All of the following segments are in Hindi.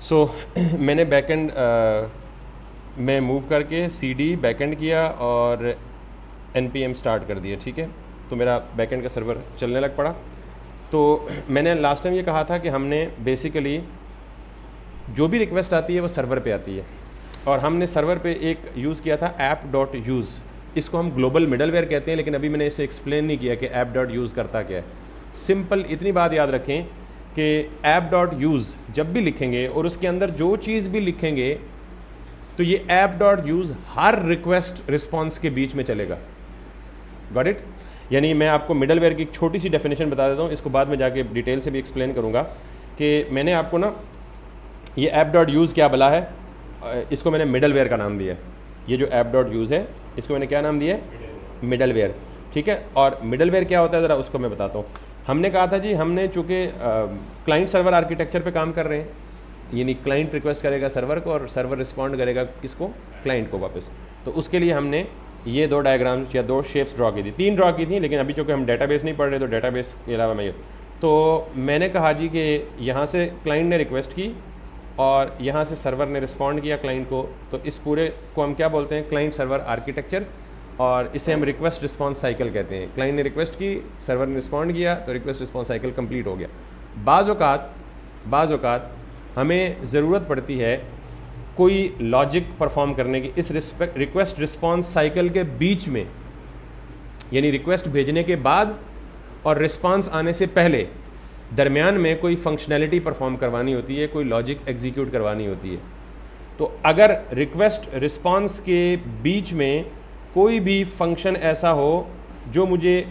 सो मैंने बैकएंड में मूव करके CD बैकएंड किया और npm स्टार्ट कर दिया, ठीक है। तो मेरा बैकएंड का सर्वर चलने लग पड़ा। तो मैंने लास्ट टाइम ये कहा था कि हमने बेसिकली जो भी रिक्वेस्ट आती है वो सर्वर पे आती है, और हमने सर्वर पे एक यूज़ किया था app.use। इसको हम ग्लोबल मिडलवेयर कहते हैं, लेकिन अभी मैंने इसे एक्सप्लेन नहीं किया कि app.use करता क्या है। सिंपल इतनी बात याद रखें कि app.use जब भी लिखेंगे और उसके अंदर जो चीज़ भी लिखेंगे तो ये app.use हर रिक्वेस्ट रिस्पॉन्स के बीच में चलेगा। Got it? यानी मैं आपको मिडलवेयर की एक छोटी सी डेफिनेशन बता देता हूँ, इसको बाद में जाके डिटेल से भी एक्सप्लेन करूँगा कि मैंने आपको ना ये app.use क्या भला है, इसको मैंने मिडलवेयर का नाम दिया है। ये जो app.use है इसको मैंने क्या नाम दिया है? मिडलवेयर, ठीक है। और मिडलवेयर क्या होता है ज़रा उसको मैं बताता हूँ। हमने कहा था जी, हमने चूँकि क्लाइंट सर्वर आर्किटेक्चर पे काम कर रहे हैं, यानी क्लाइंट रिक्वेस्ट करेगा सर्वर को और सर्वर रिस्पॉन्ड करेगा किसको? क्लाइंट को वापस। तो उसके लिए हमने ये दो डायग्राम्स या दो शेप्स ड्रॉ की थी, तीन ड्रॉ की थी, लेकिन अभी चूँकि हम डेटाबेस नहीं पढ़ रहे तो डेटाबेस के अलावा मैं तो मैंने कहा जी कि यहाँ से क्लाइंट ने रिक्वेस्ट की और यहाँ से सर्वर ने रिस्पॉन्ड किया क्लाइंट को। तो इस पूरे को हम क्या बोलते हैं? क्लाइंट सर्वर आर्किटेक्चर, और इसे हम रिक्वेस्ट रिस्पॉन्स साइकिल कहते हैं। क्लाइंट ने रिक्वेस्ट की, सर्वर ने रिस्पॉन्ड किया, तो रिक्वेस्ट रिस्पॉन्स साइकिल कंप्लीट हो गया। बाज़ औक़ात हमें ज़रूरत पड़ती है कोई लॉजिक परफॉर्म करने की इस रिक्वेस्ट रिस्पॉन्स साइकिल के बीच में, यानी रिक्वेस्ट भेजने के बाद और रिस्पॉन्स आने से पहले दरमियान में कोई फंक्शनैलिटी परफॉर्म करवानी होती है, कोई लॉजिक एग्जीक्यूट करवानी होती है। तो अगर रिक्वेस्ट रिस्पॉन्स के बीच में कोई भी फंक्शन ऐसा हो जो मुझे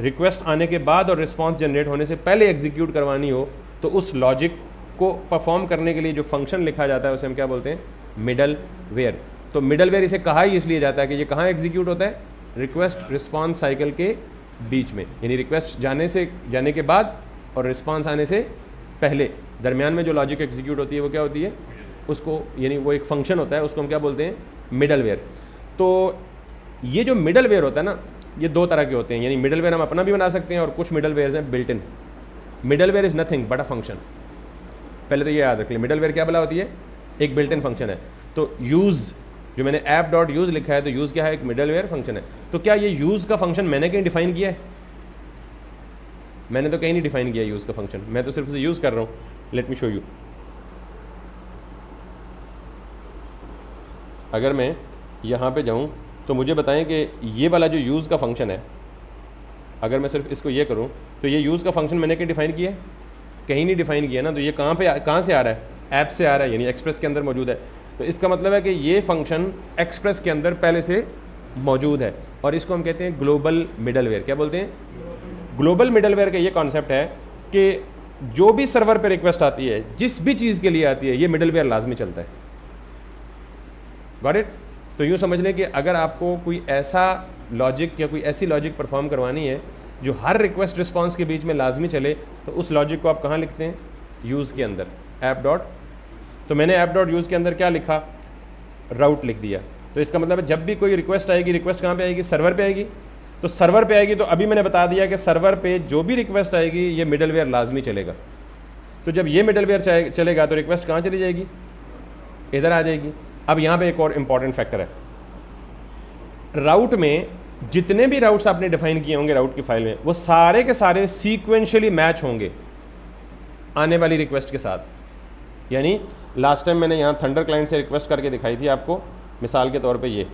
रिक्वेस्ट आने के बाद और रिस्पॉन्स जनरेट होने से पहले एग्जीक्यूट करवानी हो, तो उस लॉजिक को परफॉर्म करने के लिए जो फंक्शन लिखा जाता है उसे हम क्या बोलते हैं? मिडलवेयर। तो मिडलवेयर इसे कहा ही इसलिए जाता है कि ये कहाँ एग्जीक्यूट होता है? रिक्वेस्ट रिस्पॉन्स साइकिल के बीच में, यानी रिक्वेस्ट जाने के बाद और रिस्पॉन्स आने से पहले दरमियान में जो लॉजिक एग्जीक्यूट होती है वो क्या होती है? उसको, यानी वो एक फंक्शन होता है, उसको हम क्या बोलते हैं? मिडलवेयर। तो ये जो मिडलवेयर होता है ना, ये दो तरह के होते हैं। यानी मिडलवेयर हम अपना भी बना सकते हैं और कुछ मिडलवेयर हैं built in. Middleware is nothing but a function. पहले तो ये याद रख लिया, मिडलवेयर क्या भला होती है? एक बिल्ट इन फंक्शन है। तो यूज़, जो मैंने app.use लिखा है, तो यूज़ क्या है? एक मिडलवेयर फंक्शन है। तो क्या ये यूज़ का फंक्शन मैंने कहीं डिफाइन किया है? मैंने तो कहीं नहीं डिफाइन किया यूज़ का फंक्शन, मैं तो सिर्फ उसे यूज़ कर रहा हूँ। Let me show you. अगर मैं यहाँ पे जाऊँ तो मुझे बताएं कि ये वाला जो यूज़ का फंक्शन है, अगर मैं सिर्फ इसको ये करूँ तो ये यूज़ का फंक्शन मैंने कहीं डिफाइन किया है? कहीं नहीं डिफाइन किया ना। तो ये कहाँ से आ रहा है? ऐप से आ रहा है, यानी एक्सप्रेस के अंदर मौजूद है। तो इसका मतलब है कि ये फंक्शन एक्सप्रेस के अंदर पहले से मौजूद है, और इसको हम कहते हैं ग्लोबल मिडलवेयर। क्या बोलते हैं? ग्लोबल मिडलवेयर का ये कॉन्सेप्ट है कि जो भी सर्वर पे रिक्वेस्ट आती है, जिस भी चीज़ के लिए आती है, ये मिडलवेयर लाजमी चलता है। Got it? तो यूँ समझ लें कि अगर आपको कोई ऐसा लॉजिक या कोई ऐसी लॉजिक परफॉर्म करवानी है जो हर रिक्वेस्ट रिस्पॉन्स के बीच में लाजमी चले, तो उस लॉजिक को आप कहाँ लिखते हैं? यूज़ के अंदर, तो मैंने app.use के अंदर क्या लिखा? राउट लिख दिया। तो इसका मतलब है जब भी कोई रिक्वेस्ट आएगी, रिक्वेस्ट कहाँ पे आएगी? सर्वर पे आएगी। तो सर्वर पे आएगी, तो अभी मैंने बता दिया कि सर्वर पे जो भी रिक्वेस्ट आएगी ये मिडलवेयर लाजमी चलेगा। तो जब ये मिडलवेयर चलेगा तो रिक्वेस्ट कहाँ चली जाएगी? इधर आ जाएगी। अब यहाँ पे एक और इम्पॉर्टेंट फैक्टर है, राउट में जितने भी राउट्स आपने डिफाइन किए होंगे राउट की फाइल में, वो सारे के सारे सीक्वेंशियली मैच होंगे आने वाली रिक्वेस्ट के साथ। यानी लास्ट टाइम मैंने यहाँ थंडर क्लाइंट से रिक्वेस्ट करके दिखाई थी आपको, मिसाल के तौर पे ये।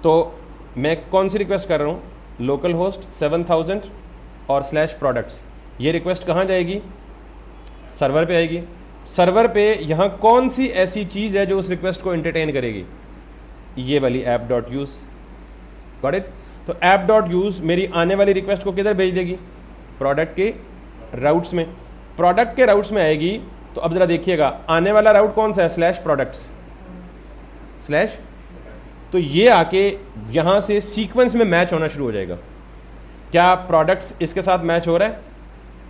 तो मैं कौन सी रिक्वेस्ट कर रहा हूँ? लोकल होस्ट 7000 और /products। ये रिक्वेस्ट कहाँ जाएगी? सर्वर पे आएगी। सर्वर पे यहाँ कौन सी ऐसी चीज़ है जो उस रिक्वेस्ट को एंटरटेन करेगी? ये वाली app.use। Got it? तो app.use मेरी आने वाली रिक्वेस्ट को किधर भेज देगी? प्रोडक्ट के राउट्स में। प्रोडक्ट के राउट्स में आएगी। तो अब ज़रा देखिएगा, आने वाला राउट कौन सा है? /products। तो ये आके यहाँ से सीक्वेंस में मैच होना शुरू हो जाएगा। क्या प्रोडक्ट्स इसके साथ मैच हो रहा है?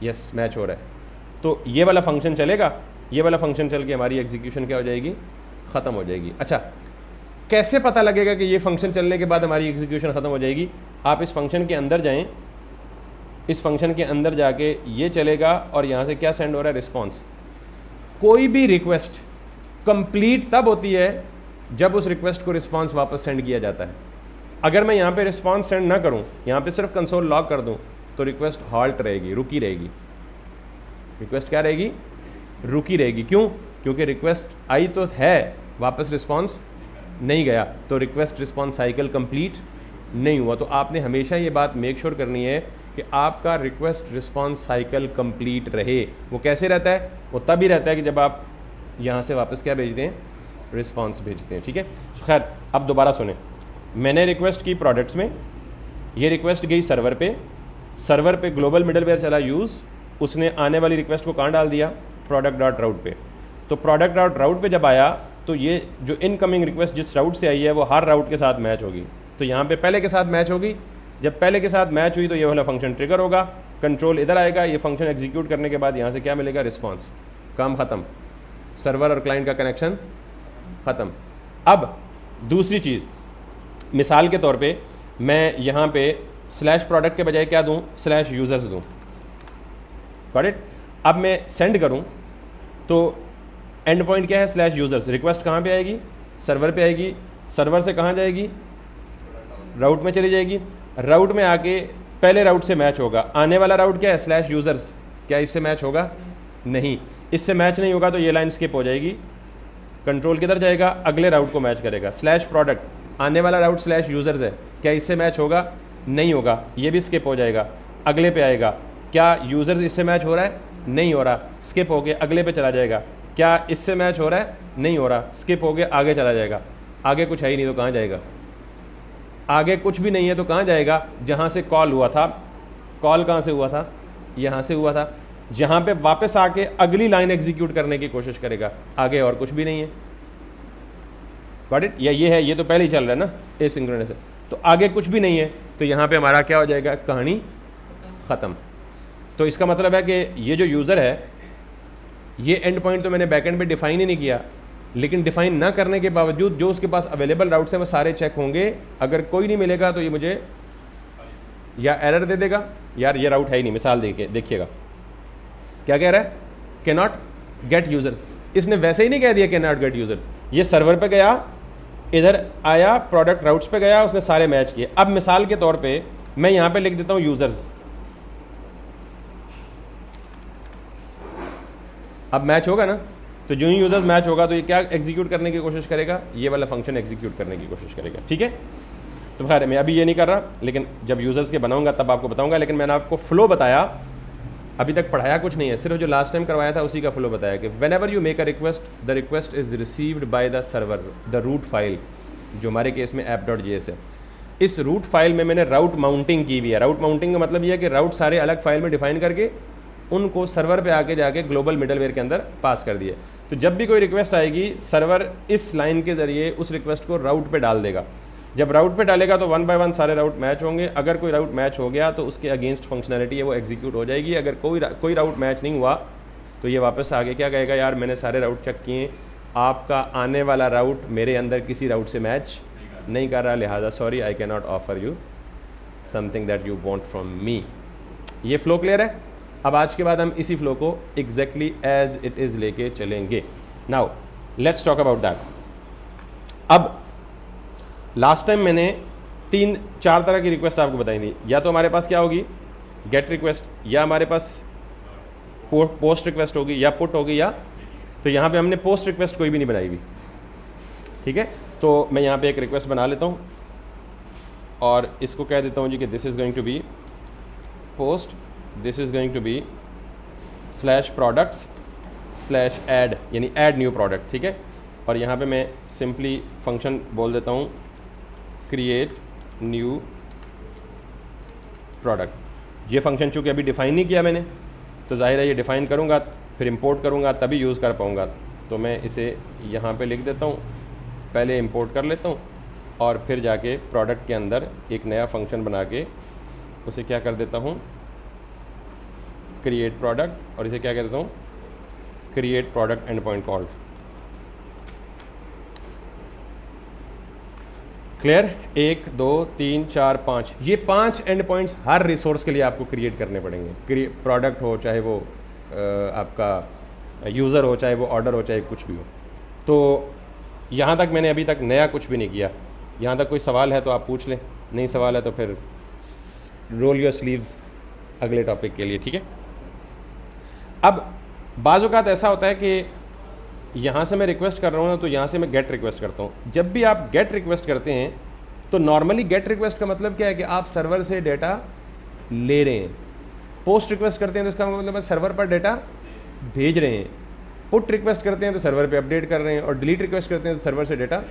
यस, मैच हो रहा है। तो ये वाला फंक्शन चलेगा, ये वाला फंक्शन चल के हमारी एग्जीक्यूशन क्या हो जाएगी? ख़त्म हो जाएगी। अच्छा, कैसे पता लगेगा कि ये फंक्शन चलने के बाद हमारी एग्जीक्यूशन ख़त्म हो जाएगी? आप इस फंक्शन के अंदर जाएं, इस फंक्शन के अंदर जाके ये चलेगा और यहाँ से क्या सेंड हो रहा है? रिस्पॉन्स। कोई भी रिक्वेस्ट कंप्लीट तब होती है जब उस रिक्वेस्ट को रिस्पांस वापस सेंड किया जाता है। अगर मैं यहाँ पे रिस्पांस सेंड ना करूँ, यहाँ पे सिर्फ कंसोल लॉग कर दूँ, तो रिक्वेस्ट हॉल्ट रहेगी, रुकी रहेगी। रिक्वेस्ट क्या रहेगी? रुकी रहेगी। क्यों? क्योंकि रिक्वेस्ट आई तो है, वापस रिस्पांस नहीं गया, तो रिक्वेस्ट रिस्पांस साइकिल कंप्लीट नहीं हुआ। तो आपने हमेशा ये बात मेक श्योर करनी है कि आपका रिक्वेस्ट रिस्पांस साइकिल कंप्लीट रहे। वो कैसे रहता है? वो तभी रहता है कि जब आप यहाँ से वापस क्या भेजते हैं? रिस्पांस भेजते हैं। ठीक है, खैर अब दोबारा सुने। मैंने रिक्वेस्ट की प्रोडक्ट्स में, ये रिक्वेस्ट गई सर्वर पे, सर्वर पे ग्लोबल मिडलवेयर चला यूज़, उसने आने वाली रिक्वेस्ट को कहाँ डाल दिया? प्रोडक्ट डॉट राउट पे। तो प्रोडक्ट डॉट राउट पे जब आया तो ये जो इनकमिंग रिक्वेस्ट जिस राउट से आई है वो हर राउट के साथ मैच होगी। तो यहाँ पे पहले के साथ मैच होगी, जब पहले के साथ मैच हुई तो ये वाला फंक्शन ट्रिगर होगा, कंट्रोल इधर आएगा, ये फंक्शन एग्जीक्यूट करने के बाद यहाँ से क्या मिलेगा? रिस्पॉन्स। काम ख़त्म, सर्वर और क्लाइंट का कनेक्शन ख़त्म। अब दूसरी चीज़, मिसाल के तौर पे मैं यहाँ पे स्लैश प्रोडक्ट के बजाय क्या दूँ? स्लैश यूज़र्स दूँ। Got it? अब मैं सेंड करूँ तो एंड पॉइंट क्या है? Slash users. रिक्वेस्ट कहाँ पे आएगी? सर्वर पे आएगी। सर्वर से कहाँ जाएगी? राउट में चली जाएगी। राउट में आके पहले राउट से मैच होगा। आने वाला राउट क्या है? Slash users. क्या इससे मैच होगा? नहीं, इससे मैच नहीं होगा तो ये लाइन स्किप हो जाएगी। कंट्रोल किधर जाएगा? अगले राउट को मैच करेगा। स्लैश प्रोडक्ट, आने वाला राउट स्लैश यूज़र्स है, क्या इससे मैच होगा? नहीं होगा, ये भी स्किप हो जाएगा, अगले पे आएगा। क्या यूज़र्स इससे मैच हो रहा है? नहीं हो रहा, स्किप हो के अगले पे चला जाएगा। क्या इससे मैच हो रहा है? नहीं हो रहा, स्किप हो के आगे चला जाएगा। आगे कुछ है ही नहीं तो कहाँ जाएगा? आगे कुछ भी नहीं है तो कहाँ जाएगा? जहाँ से कॉल हुआ था। कॉल कहाँ से हुआ था? यहाँ से हुआ था। जहाँ पे वापस आके अगली लाइन एग्जीक्यूट करने की कोशिश करेगा। आगे और कुछ भी नहीं है। Got it? या ये है, ये तो पहले ही चल रहा है ना एसिंक्रोनस है, तो आगे कुछ भी नहीं है, तो यहाँ पे हमारा क्या हो जाएगा? कहानी ख़त्म। तो इसका मतलब है कि ये जो यूज़र है, ये एंड पॉइंट तो मैंने बैकएंड पे डिफाइन ही नहीं किया, लेकिन डिफाइन ना करने के बावजूद जो उसके पास अवेलेबल राउट्स हैं वो सारे चेक होंगे। अगर कोई नहीं मिलेगा तो ये मुझे या एरर दे देगा, यार ये राउट है ही नहीं। मिसाल देखिएगा क्या कह रहा है? Can not gate users. इसने वैसे ही नहीं कह दिया कैन नॉट गेट यूज़र्स। ये सर्वर पे गया, इधर आया, प्रोडक्ट राउट्स पे गया, उसने सारे मैच किए। अब मिसाल के तौर पे मैं यहाँ पे लिख देता हूँ यूज़र्स। अब मैच होगा ना, तो जो ही यूज़र्स मैच होगा तो ये क्या एग्जीक्यूट करने की कोशिश करेगा? ये वाला फंक्शन एग्जीक्यूट करने की कोशिश करेगा। ठीक है, तो खैर मैं अभी ये नहीं कर रहा, लेकिन जब यूज़र्स के बनाऊंगा तब आपको बताऊंगा। लेकिन मैंने आपको फ्लो बताया, अभी तक पढ़ाया कुछ नहीं है, सिर्फ जो लास्ट टाइम करवाया था उसी का फ्लो बताया कि whenever you make a request, the request is received by the server, the route file, जो हमारे केस में app.js है। इस रूट फाइल में मैंने राउट माउंटिंग की हुई है। राउट माउंटिंग का मतलब ये है कि राउट सारे अलग फाइल में डिफाइन करके उनको सर्वर पे आके जाके ग्लोबल मिडलवेयर के अंदर पास कर दिए। तो जब भी कोई रिक्वेस्ट आएगी, सर्वर इस लाइन के ज़रिए उस रिक्वेस्ट को राउट पे डाल देगा। जब राउट पे डालेगा तो 1 बाय 1 सारे राउट मैच होंगे। अगर कोई राउट मैच हो गया तो उसके अगेंस्ट फंक्शनैलिटी है वो एग्जीक्यूट हो जाएगी। अगर कोई राउट मैच नहीं हुआ तो ये वापस आगे क्या कहेगा? यार मैंने सारे राउट चेक किए, आपका आने वाला राउट मेरे अंदर किसी राउट से मैच नहीं कर रहा, लिहाजा sorry I can not offer you something that you want from me. ये फ्लो क्लियर है? अब आज के बाद हम इसी फ्लो को एग्जैक्टली एज इट इज़ लेके चलेंगे। Now let's talk about that. अब लास्ट टाइम मैंने 3-4 तरह की रिक्वेस्ट आपको बताई थी। या तो हमारे पास क्या होगी? गेट रिक्वेस्ट, या हमारे पास पोस्ट रिक्वेस्ट होगी, या पुट होगी, या तो यहाँ पे हमने पोस्ट रिक्वेस्ट कोई भी नहीं बनाई हुई। ठीक है, तो मैं यहाँ पे एक रिक्वेस्ट बना लेता हूँ और इसको कह देता हूँ जी कि this is going to be post, this is going to be slash products slash add, यानी ऐड न्यू प्रोडक्ट। ठीक है, और यहाँ पे मैं सिंपली फंक्शन बोल देता हूँ क्रिएट न्यू प्रोडक्ट। ये फंक्शन चूँकि अभी डिफ़ाइन नहीं किया मैंने, तो जाहिर है ये डिफ़ाइन करूँगा फिर इंपोर्ट करूँगा तभी यूज़ कर पाऊँगा। तो मैं इसे यहाँ पे लिख देता हूँ, पहले इंपोर्ट कर लेता हूँ और फिर जाके प्रोडक्ट के अंदर एक नया फंक्शन बना के उसे क्या कर देता हूँ? क्रिएट प्रोडक्ट, और इसे क्या कह देता हूँ? Create product end point called. Clear? 1 2 3 4 5, ये 5 एंड पॉइंट्स हर रिसोर्स के लिए आपको क्रिएट करने पड़ेंगे। प्रोडक्ट हो चाहे वो आपका यूज़र हो, चाहे वो ऑर्डर हो, चाहे कुछ भी हो। तो यहाँ तक मैंने अभी तक नया कुछ भी नहीं किया। यहाँ तक कोई सवाल है तो आप पूछ लें, नहीं सवाल है तो फिर रोल योर स्लीव्स अगले टॉपिक के लिए, ठीक है। अब बाज़ औक़ात ऐसा होता है कि यहाँ से मैं रिक्वेस्ट कर रहा हूँ ना, तो यहाँ से मैं गेट रिक्वेस्ट करता हूँ। जब भी आप गेट रिक्वेस्ट करते हैं तो नॉर्मली गेट रिक्वेस्ट का मतलब क्या है कि आप सर्वर से डेटा ले रहे हैं। पोस्ट रिक्वेस्ट करते हैं तो इसका मतलब है सर्वर पर डेटा भेज रहे हैं। पुट रिक्वेस्ट करते हैं तो सर्वर पे अपडेट कर रहे हैं, और डिलीट रिक्वेस्ट करते हैं तो सर्वर से डेटा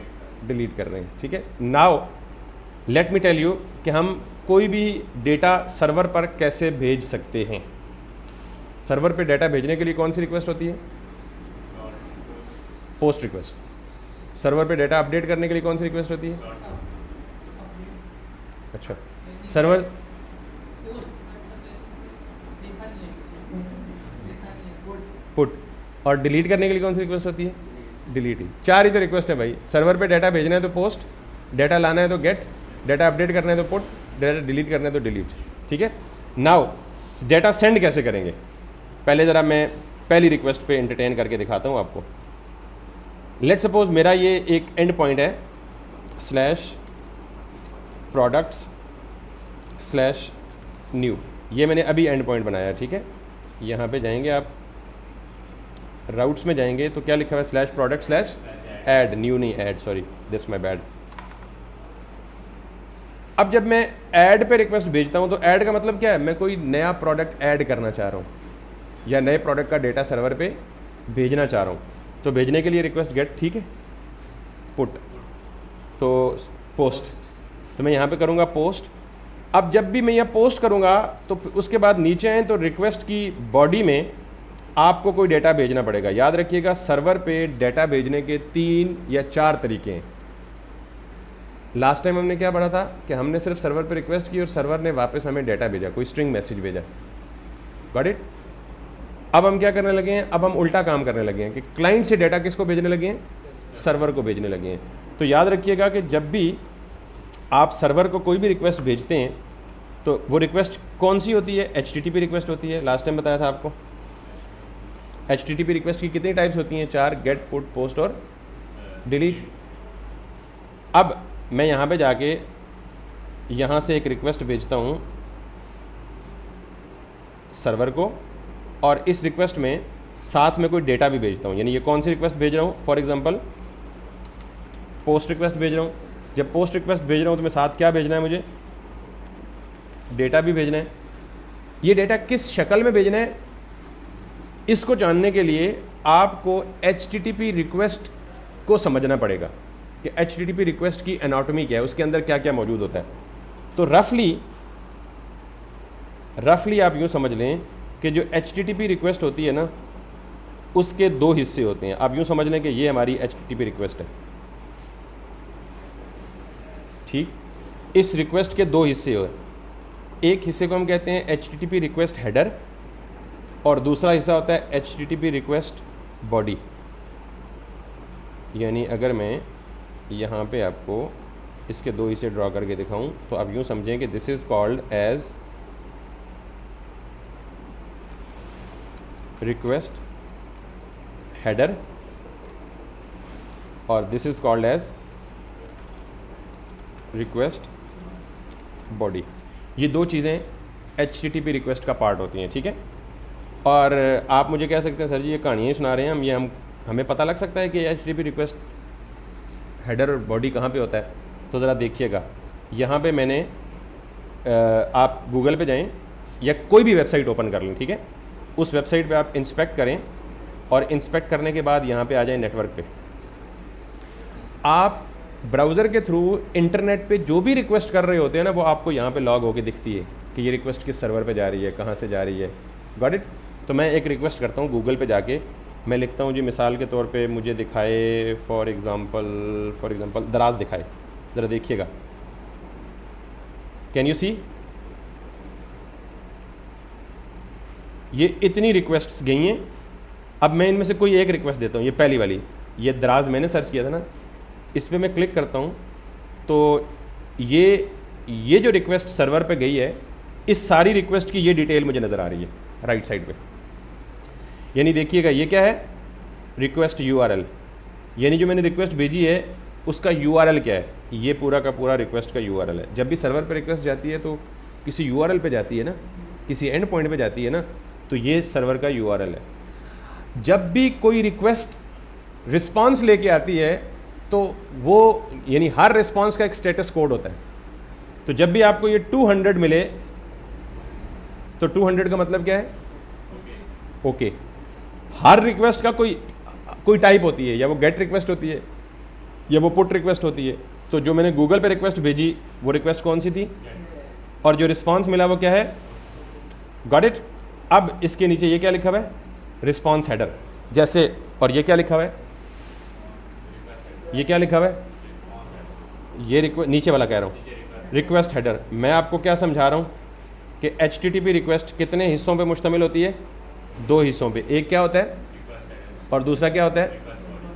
डिलीट कर रहे हैं, ठीक है। Now let me tell you कि हम कोई भी डेटा सर्वर पर कैसे भेज सकते हैं। सर्वर पे डेटा भेजने के लिए कौन सी रिक्वेस्ट होती है? Post request. सर्वर पे डेटा अपडेट करने के लिए कौन सी रिक्वेस्ट होती है? अच्छा, सर्वर पुट। और डिलीट करने के लिए कौन सी रिक्वेस्ट होती है? डिलीट ही। चार ही तो रिक्वेस्ट है भाई। सर्वर पे डाटा भेजना है तो पोस्ट, डाटा लाना है तो गेट, डाटा अपडेट करना है तो पुट, डाटा डिलीट करना है तो डिलीट, ठीक है। नाउ डाटा सेंड कैसे करेंगे, पहले ज़रा मैं पहली रिक्वेस्ट पे एंटरटेन करके दिखाता हूँ आपको। लेट सपोज मेरा ये एक एंड पॉइंट है /products/new, ये मैंने अभी एंड पॉइंट बनाया है, ठीक है। यहाँ पे जाएंगे आप, राउट्स में जाएंगे तो क्या लिखा हुआ है? /product/add, न्यू नहीं add, sorry this my bad. अब जब मैं ऐड पे रिक्वेस्ट भेजता हूँ तो ऐड का मतलब क्या है? मैं कोई नया प्रोडक्ट ऐड करना चाह रहा हूँ या नए प्रोडक्ट का डेटा सर्वर पे भेजना चाह रहा हूँ, तो भेजने के लिए रिक्वेस्ट गेट, ठीक है। पुट तो पोस्ट, तो मैं यहाँ पे करूँगा पोस्ट। अब जब भी मैं यहाँ पोस्ट करूँगा तो उसके बाद नीचे आए तो रिक्वेस्ट की बॉडी में आपको कोई डेटा भेजना पड़ेगा। याद रखिएगा, सर्वर पे डेटा भेजने के 3 या 4 तरीके हैं। लास्ट टाइम हमने क्या पढ़ा था कि हमने सिर्फ सर्वर पे रिक्वेस्ट की और सर्वर ने वापस हमें डेटा भेजा, कोई स्ट्रिंग मैसेज भेजा। Got it? अब हम क्या करने लगे हैं? अब हम उल्टा काम करने लगे हैं कि क्लाइंट से डेटा किसको भेजने लगे हैं? सर्वर को भेजने लगे हैं। तो याद रखिएगा कि जब भी आप सर्वर को कोई भी रिक्वेस्ट भेजते हैं तो वो रिक्वेस्ट कौन सी होती है? HTTP रिक्वेस्ट होती है। लास्ट टाइम बताया था आपको। HTTP रिक्वेस्ट की कितनी टाइप्स होती हैं? 4, गेट, पुट, पोस्ट और डिलीट। अब मैं यहाँ पे जाके यहाँ से एक रिक्वेस्ट भेजता हूँ सर्वर को, और इस रिक्वेस्ट में साथ में कोई डेटा भी भेजता हूँ। यानी ये कौन सी रिक्वेस्ट भेज रहा हूँ? फॉर एग्जांपल पोस्ट रिक्वेस्ट भेज रहा हूँ। जब पोस्ट रिक्वेस्ट भेज रहा हूँ तो मैं साथ क्या भेजना है? मुझे डेटा भी भेजना है। ये डेटा किस शक्ल में भेजना है, इसको जानने के लिए आपको HTTP रिक्वेस्ट को समझना पड़ेगा कि HTTP रिक्वेस्ट की एनाटॉमी क्या है, उसके अंदर क्या क्या मौजूद होता है। तो रफली आप यूँ समझ लें कि जो HTTP रिक्वेस्ट होती है ना, उसके 2 हिस्से होते हैं। आप यूँ समझ लें कि ये हमारी HTTP रिक्वेस्ट है, ठीक। इस रिक्वेस्ट के 2 हिस्से हो, एक हिस्से को हम कहते हैं HTTP रिक्वेस्ट हेडर और दूसरा हिस्सा होता है HTTP रिक्वेस्ट बॉडी। यानी अगर मैं यहाँ पे आपको इसके 2 हिस्से ड्रॉ करके दिखाऊं तो आप यूँ समझें कि this is called as request header और this is called as request body. ये 2 चीज़ें HTTP रिक्वेस्ट का पार्ट होती हैं, ठीक है। और आप मुझे कह सकते हैं सर जी ये कहानियाँ सुना रहे हैं हम हमें पता लग सकता है कि HTTP रिक्वेस्ट हेडर और बॉडी कहाँ पे होता है। तो ज़रा देखिएगा, यहाँ पे मैंने आप गूगल पे जाएं या कोई भी वेबसाइट ओपन कर लें, ठीक है। उस वेबसाइट पे आप इंस्पेक्ट करें और इंस्पेक्ट करने के बाद यहाँ पे आ जाएं नेटवर्क पे। आप ब्राउज़र के थ्रू इंटरनेट पे जो भी रिक्वेस्ट कर रहे होते हैं ना, वो आपको यहाँ पे लॉग होके दिखती है कि ये रिक्वेस्ट किस सर्वर पे जा रही है, कहाँ से जा रही है। Got it? तो मैं एक रिक्वेस्ट करता हूँ गूगल पे जाके, मैं लिखता हूँ जी मिसाल के तौर पे मुझे दिखाए फॉर एग्ज़ाम्पल दराज दिखाए। ज़रा देखिएगा, कैन यू सी? ये इतनी रिक्वेस्ट्स गई हैं। अब मैं इनमें से कोई एक रिक्वेस्ट देता हूँ, ये पहली वाली, ये दराज मैंने सर्च किया था ना, इस पर मैं क्लिक करता हूँ तो ये जो रिक्वेस्ट सर्वर पे गई है, इस सारी रिक्वेस्ट की ये डिटेल मुझे नज़र आ रही है राइट साइड पे। यानी देखिएगा ये क्या है, रिक्वेस्ट URL, यानी जो मैंने रिक्वेस्ट भेजी है उसका URL क्या है, ये पूरा का पूरा रिक्वेस्ट का URL है। जब भी सर्वर पे रिक्वेस्ट जाती है तो किसी URL पे जाती है ना, किसी एंड पॉइंट पे जाती है ना, तो ये सर्वर का URL है। जब भी कोई रिक्वेस्ट रिस्पॉन्स लेके आती है तो वो यानी हर रिस्पॉन्स का एक स्टेटस कोड होता है। तो जब भी आपको ये 200 मिले तो 200 का मतलब क्या है, ओके। हर रिक्वेस्ट का कोई टाइप होती है, या वो गेट रिक्वेस्ट होती है या वो पुट रिक्वेस्ट होती है। तो जो मैंने गूगल पे रिक्वेस्ट भेजी वो रिक्वेस्ट कौन सी थी, और जो रिस्पॉन्स मिला वो क्या है, गॉट इट। अब इसके नीचे ये क्या लिखा हुआ है, रिस्पॉन्स हेडर जैसे, और ये क्या लिखा हुआ है, ये क्या लिखा हुआ है, ये नीचे वाला कह रहा हूँ, रिक्वेस्ट हेडर। मैं आपको क्या समझा रहा हूँ कि HTTP रिक्वेस्ट कितने हिस्सों पे मुश्तमिल होती है, 2 हिस्सों पे। एक क्या होता है और दूसरा क्या होता है,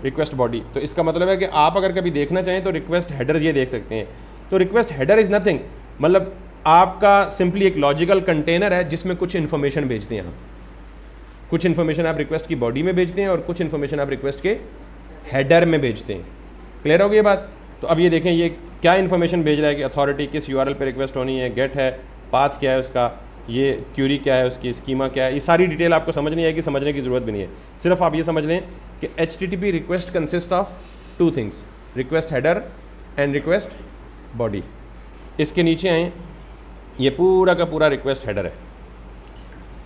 रिक्वेस्ट बॉडी। तो इसका मतलब है कि आप अगर कभी देखना चाहें तो रिक्वेस्ट हेडर ये देख सकते हैं। तो रिक्वेस्ट हेडर इज़ नथिंग, मतलब आपका सिंपली एक लॉजिकल कंटेनर है जिसमें कुछ इन्फॉर्मेशन भेजते हैं आप। कुछ इन्फॉर्मेशन आप रिक्वेस्ट की बॉडी में भेजते हैं और कुछ इन्फॉर्मेशन आप रिक्वेस्ट के हेडर में भेजते हैं। क्लियर हो गई ये बात। तो अब ये देखें ये क्या इन्फॉर्मेशन भेज रहा है कि अथॉरिटी किस URL पे रिक्वेस्ट होनी है, गेट है, पाथ क्या है उसका, ये क्यूरी क्या है उसकी, स्कीमा क्या है, ये सारी डिटेल आपको समझ नहीं आएगी, समझने की ज़रूरत भी नहीं है। सिर्फ आप ये समझ लें कि HTTP request consist of 2 things, request header and request body. इसके नीचे आए, ये पूरा का पूरा रिक्वेस्ट हेडर है।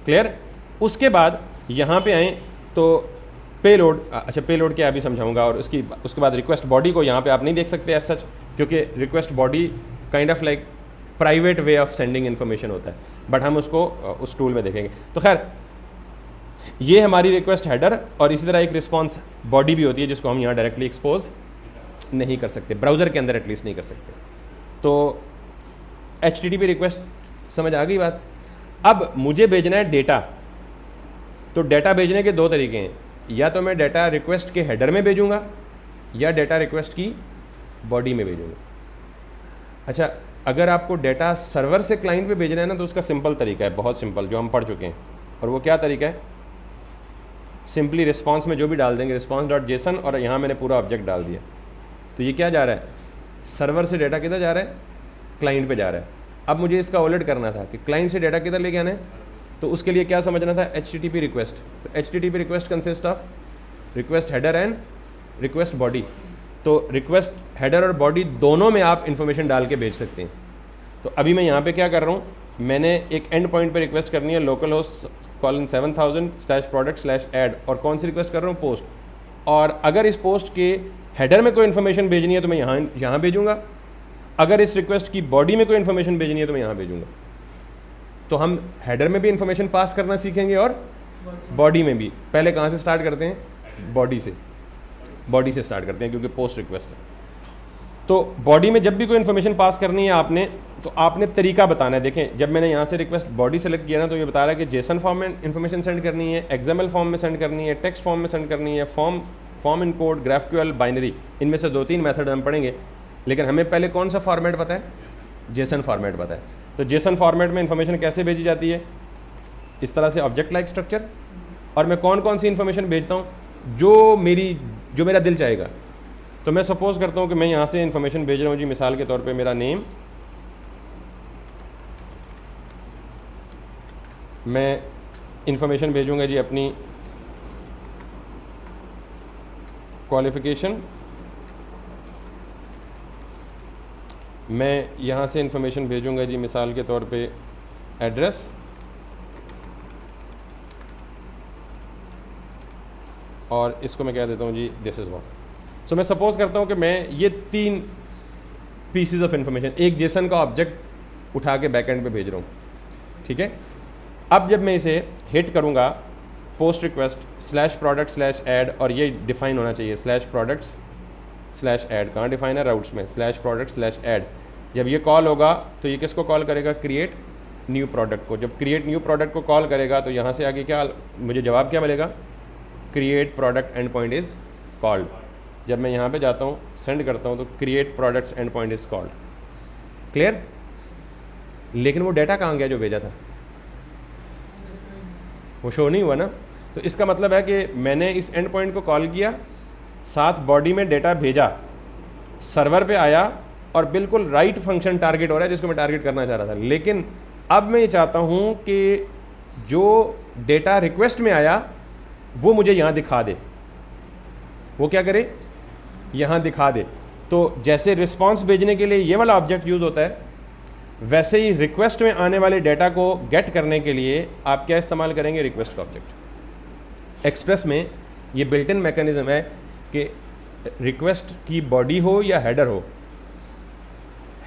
क्लियर। उसके बाद यहाँ पे आए तो पेलोड, अच्छा पेलोड क्या अभी समझाऊंगा, और उसके बाद रिक्वेस्ट बॉडी को यहाँ पे आप नहीं देख सकते एज सच, क्योंकि request body kind of like private way of sending information होता है, बट हम उसको उस टूल में देखेंगे। तो खैर ये हमारी रिक्वेस्ट हेडर, और इसी तरह एक रिस्पॉन्स बॉडी भी होती है जिसको हम यहाँ डायरेक्टली एक्सपोज नहीं कर सकते, ब्राउज़र के अंदर एटलीस्ट नहीं कर सकते। तो HTTP रिक्वेस्ट समझ आ गई बात। अब मुझे भेजना है डेटा, तो डेटा भेजने के 2 तरीके हैं, या तो मैं डेटा रिक्वेस्ट के हेडर में भेजूंगा या डेटा रिक्वेस्ट की बॉडी में भेजूंगा। अच्छा, अगर आपको डेटा सर्वर से क्लाइंट पे भेजना है ना तो उसका सिंपल तरीका है, बहुत सिंपल, जो हम पढ़ चुके हैं। और वो क्या तरीका है, सिंपली रिस्पॉन्स में जो भी डाल देंगे response.json, और यहाँ मैंने पूरा ऑब्जेक्ट डाल दिया। तो ये क्या जा रहा है, सर्वर से डेटा किधर जा रहा है, क्लाइंट पे जा रहा है। अब मुझे इसका उलट करना था कि क्लाइंट से डेटा किधर लेके आना है, तो उसके लिए क्या समझना था, HTTP रिक्वेस्ट। तो HTTP request consist of request header and request body. तो रिक्वेस्ट हेडर और बॉडी दोनों में आप इन्फॉर्मेशन डाल के भेज सकते हैं। तो अभी मैं यहाँ पे क्या कर रहा हूँ, मैंने एक एंड पॉइंट पे रिक्वेस्ट करनी है localhost:7000/product/add, और कौन सी रिक्वेस्ट कर रहा हूँ, पोस्ट। और अगर इस पोस्ट के हेडर में कोई इन्फॉर्मेशन भेजनी है तो मैं यहाँ भेजूँगा, अगर इस रिक्वेस्ट की बॉडी में कोई इन्फॉर्मेशन भेजनी है तो मैं यहाँ भेजूँगा। तो हम हेडर में भी इन्फॉर्मेशन पास करना सीखेंगे और बॉडी में भी। पहले कहाँ से स्टार्ट करते हैं, बॉडी से स्टार्ट करते हैं क्योंकि पोस्ट रिक्वेस्ट है। तो बॉडी में जब भी कोई इन्फॉर्मेशन पास करनी है आपने, तो आपने तरीका बताना है। देखें, जब मैंने यहाँ से रिक्वेस्ट बॉडी सेलेक्ट किया ना, तो ये बता रहा है कि जेसन फॉर्म में इन्फॉर्मेशन सेंड करनी है, XML फॉर्म में सेंड करनी है, टेक्स्ट फॉर्म में सेंड करनी है, form in code, GraphQL, binary. इनमें से 2-3 मेथड हम पढ़ेंगे, लेकिन हमें पहले कौन सा फॉर्मेट पता है, जेसन फॉर्मेट पता है। तो जेसन फॉर्मेट में इन्फॉर्मेशन कैसे भेजी जाती है, इस तरह से ऑब्जेक्ट लाइक स्ट्रक्चर। और मैं कौन कौन सी इन्फॉर्मेशन भेजता हूँ, जो मेरा दिल चाहेगा। तो मैं सपोज़ करता हूँ कि मैं यहाँ से इन्फॉर्मेशन भेज रहा हूँ जी, मिसाल के तौर पे मेरा नेम, मैं इन्फॉर्मेशन भेजूँगा जी अपनी क्वालिफ़िकेशन, मैं यहाँ से इन्फॉर्मेशन भेजूँगा जी मिसाल के तौर पे एड्रेस, और इसको मैं कह देता हूँ जी दिस इज़ व्हाट। सो मैं सपोज़ करता हूँ कि मैं ये 3 पीसीज ऑफ इन्फॉर्मेशन एक जेसन का ऑब्जेक्ट उठा के बैकएंड पे भेज रहा हूँ, ठीक है। अब जब मैं इसे हिट करूँगा, पोस्ट रिक्वेस्ट /product/add, और ये डिफ़ाइन होना चाहिए /products/add। कहाँ डिफ़ाइन है, राउट्स में /products/add। जब ये कॉल होगा तो ये किसको कॉल करेगा, क्रिएट न्यू प्रोडक्ट को। जब क्रिएट न्यू प्रोडक्ट को कॉल करेगा तो यहाँ से आगे क्या मुझे जवाब क्या मिलेगा, create product end point is called. जब मैं यहाँ पे जाता हूँ, सेंड करता हूँ, तो create products and point is called. Clear. लेकिन वो डेटा कहाँ गया जो भेजा था, वो शो नहीं हुआ ना। तो इसका मतलब है कि मैंने इस एंड पॉइंट को कॉल किया, साथ बॉडी में डेटा भेजा, सर्वर पे आया और बिल्कुल राइट फंक्शन टारगेट हो रहा है जिसको मैं टारगेट करना चाह रहा था। लेकिन अब मैं ये चाहता हूँ कि जो डेटा रिक्वेस्ट में आया वो मुझे यहाँ दिखा दे। वो क्या करे, यहाँ दिखा दे। तो जैसे रिस्पॉन्स भेजने के लिए ये वाला ऑब्जेक्ट यूज़ होता है, वैसे ही रिक्वेस्ट में आने वाले डेटा को गेट करने के लिए आप क्या इस्तेमाल करेंगे, रिक्वेस्ट का ऑब्जेक्ट। एक्सप्रेस में ये बिल्ट इन मैकेनिज्म है कि रिक्वेस्ट की बॉडी हो या हेडर हो,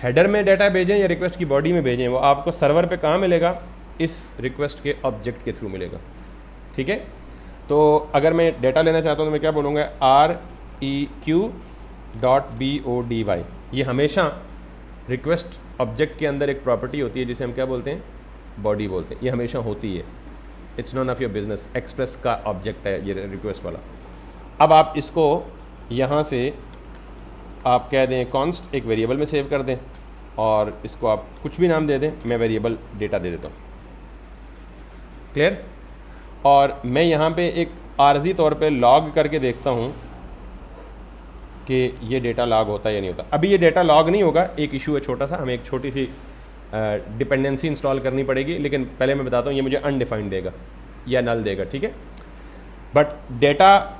हेडर में डेटा भेजें या रिक्वेस्ट की बॉडी में भेजें, वो आपको सर्वर पे कहाँ मिलेगा, इस रिक्वेस्ट के ऑब्जेक्ट के थ्रू मिलेगा। ठीक है, तो अगर मैं डेटा लेना चाहता हूँ तो मैं क्या बोलूँगा, REQ.BODY। ये हमेशा रिक्वेस्ट ऑब्जेक्ट के अंदर एक प्रॉपर्टी होती है जिसे हम क्या बोलते हैं, बॉडी बोलते हैं। ये हमेशा होती है, it's none of your business. Express का ऑब्जेक्ट है ये रिक्वेस्ट वाला। अब आप इसको यहाँ से आप कह दें कॉन्स्ट, एक वेरिएबल में सेव कर दें और इसको आप कुछ भी नाम दे दें, मैं वेरिएबल डेटा दे देता हूँ। क्लियर। और मैं यहाँ पे एक आर्जी तौर पे लॉग करके देखता हूँ कि ये डेटा लॉग होता है या नहीं होता। अभी ये डेटा लॉग नहीं होगा, एक इशू है छोटा सा, हमें एक छोटी सी डिपेंडेंसी इंस्टॉल करनी पड़ेगी। लेकिन पहले मैं बताता हूँ, ये मुझे अनडिफाइंड देगा या नल देगा। ठीक है, बट डेटा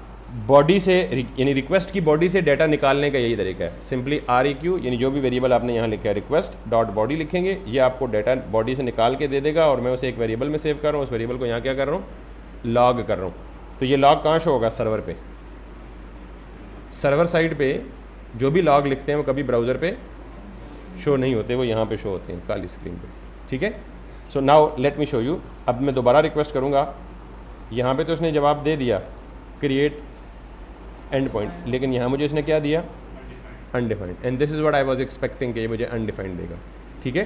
बॉडी से यानी रिक्वेस्ट की बॉडी से डेटा निकालने का यही तरीका है। सिंपली REQ यानी जो भी वेरिएबल आपने यहाँ लिखा है रिक्वेस्ट डॉट बॉडी लिखेंगे, ये आपको डेटा बॉडी से निकाल के दे देगा और मैं उसे एक वेरिएबल में सेव कर रहा हूँ। उस वेरिएबल को यहाँ क्या कर रहा हूँ, लॉग कर रहा हूँ। तो ये लॉग कहाँ शो होगा, सर्वर पे। सर्वर साइड पे जो भी लॉग लिखते हैं वो कभी ब्राउज़र पे शो नहीं होते, वो यहाँ पे शो होते हैं काली स्क्रीन पे। ठीक है, so now let me show you. अब मैं दोबारा रिक्वेस्ट करूँगा, यहाँ पे तो उसने जवाब दे दिया क्रिएट एंड पॉइंट, लेकिन यहाँ मुझे इसने क्या दिया, undefined. And this is what I was expecting कि ये मुझे अनडिफाइंड देगा। ठीक है,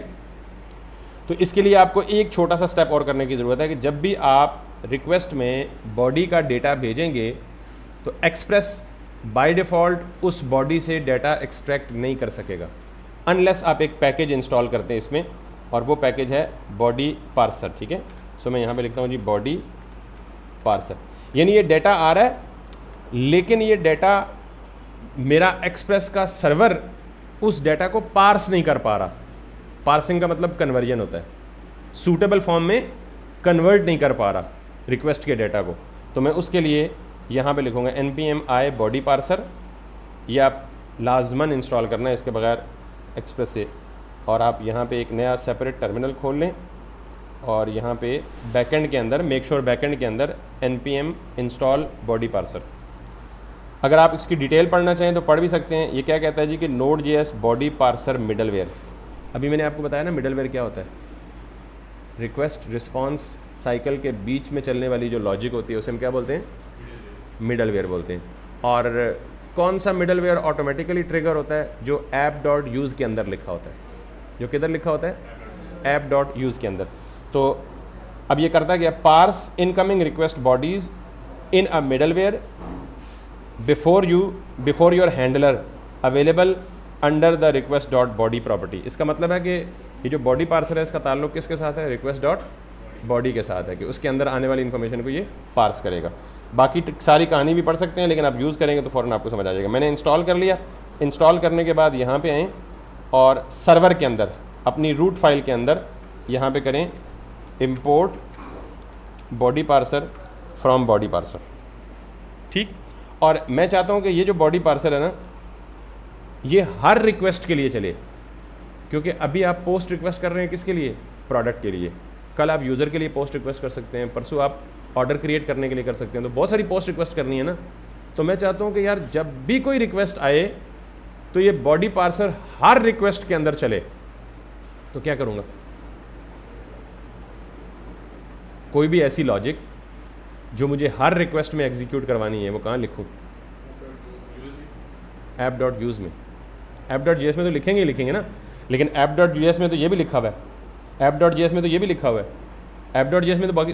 तो इसके लिए आपको एक छोटा सा स्टेप और करने की ज़रूरत है कि जब भी आप रिक्वेस्ट में बॉडी का डेटा भेजेंगे तो एक्सप्रेस बाय डिफ़ॉल्ट उस बॉडी से डेटा एक्सट्रैक्ट नहीं कर सकेगा अनलेस आप एक पैकेज इंस्टॉल करते हैं इसमें, और वो पैकेज है बॉडी पार्सर। ठीक है, सो मैं यहाँ पे लिखता हूँ जी बॉडी पार्सर। यानी ये डेटा आ रहा है, लेकिन ये डेटा मेरा एक्सप्रेस का सर्वर उस डेटा को पार्स नहीं कर पा रहा। पार्सिंग का मतलब कन्वर्जन होता है, सूटेबल फॉर्म में कन्वर्ट नहीं कर पा रहा रिक्वेस्ट के डेटा को। तो मैं उसके लिए यहाँ पे लिखूँगा npm i बॉडी पार्सर। ये आप लाजमन इंस्टॉल करना है इसके बगैर एक्सप्रेस से। और आप यहाँ पे एक नया सेपरेट टर्मिनल खोल लें और यहाँ पे बैकएंड के अंदर मेक श्योर बैकएंड के अंदर npm इंस्टॉल बॉडी पार्सर। अगर आप इसकी डिटेल पढ़ना चाहें तो पढ़ भी सकते हैं। ये क्या कहता है जी कि Node.js बॉडी पार्सर मिडलवेयर। अभी मैंने आपको बताया ना मिडलवेयर क्या होता है, रिक्वेस्ट रिस्पॉन्स साइकिल के बीच में चलने वाली जो लॉजिक होती है उसे हम क्या बोलते हैं, मिडलवेयर बोलते हैं। और कौन सा मिडलवेयर ऑटोमेटिकली ट्रिगर होता है, जो app.use के अंदर लिखा होता है। जो किधर लिखा होता है, app.use के अंदर। तो अब ये करता है कि parse incoming request bodies in a middleware before your handler available under the request dot body property. इसका मतलब है कि ये जो बॉडी पार्सर है इसका ताल्लुक किसके साथ है, रिक्वेस्ट डॉट बॉडी के साथ है, कि उसके अंदर आने वाली इन्फॉर्मेशन को ये पार्स करेगा। बाकी सारी कहानी भी पढ़ सकते हैं, लेकिन आप यूज़ करेंगे तो फ़ौरन आपको समझ आ जाएगा। मैंने इंस्टॉल कर लिया। इंस्टॉल करने के बाद यहाँ पे आएँ और सर्वर के अंदर अपनी रूट फाइल के अंदर यहाँ पे करें import body parser from body parser. ठीक, और मैं चाहता हूँ कि ये जो बॉडी पार्सर है ना, ये हर रिक्वेस्ट के लिए चले, क्योंकि अभी आप पोस्ट रिक्वेस्ट कर रहे हैं किसके लिए, प्रोडक्ट के लिए। कल आप यूज़र के लिए पोस्ट रिक्वेस्ट कर सकते हैं, परसों आप ऑर्डर क्रिएट करने के लिए कर सकते हैं। तो बहुत सारी पोस्ट रिक्वेस्ट करनी है ना, तो मैं चाहता हूँ कि यार जब भी कोई रिक्वेस्ट आए तो ये बॉडी पार्सर हर रिक्वेस्ट के अंदर चले। तो क्या करूँगा, कोई भी ऐसी लॉजिक जो मुझे हर रिक्वेस्ट में एग्जीक्यूट करवानी है वो कहाँ लिखूँ, app.use में। app.js में तो लिखेंगे ही लिखेंगे ना, लेकिन app.js में तो ये भी लिखा हुआ है, app.js में तो ये भी लिखा हुआ है, app.js में तो बाकी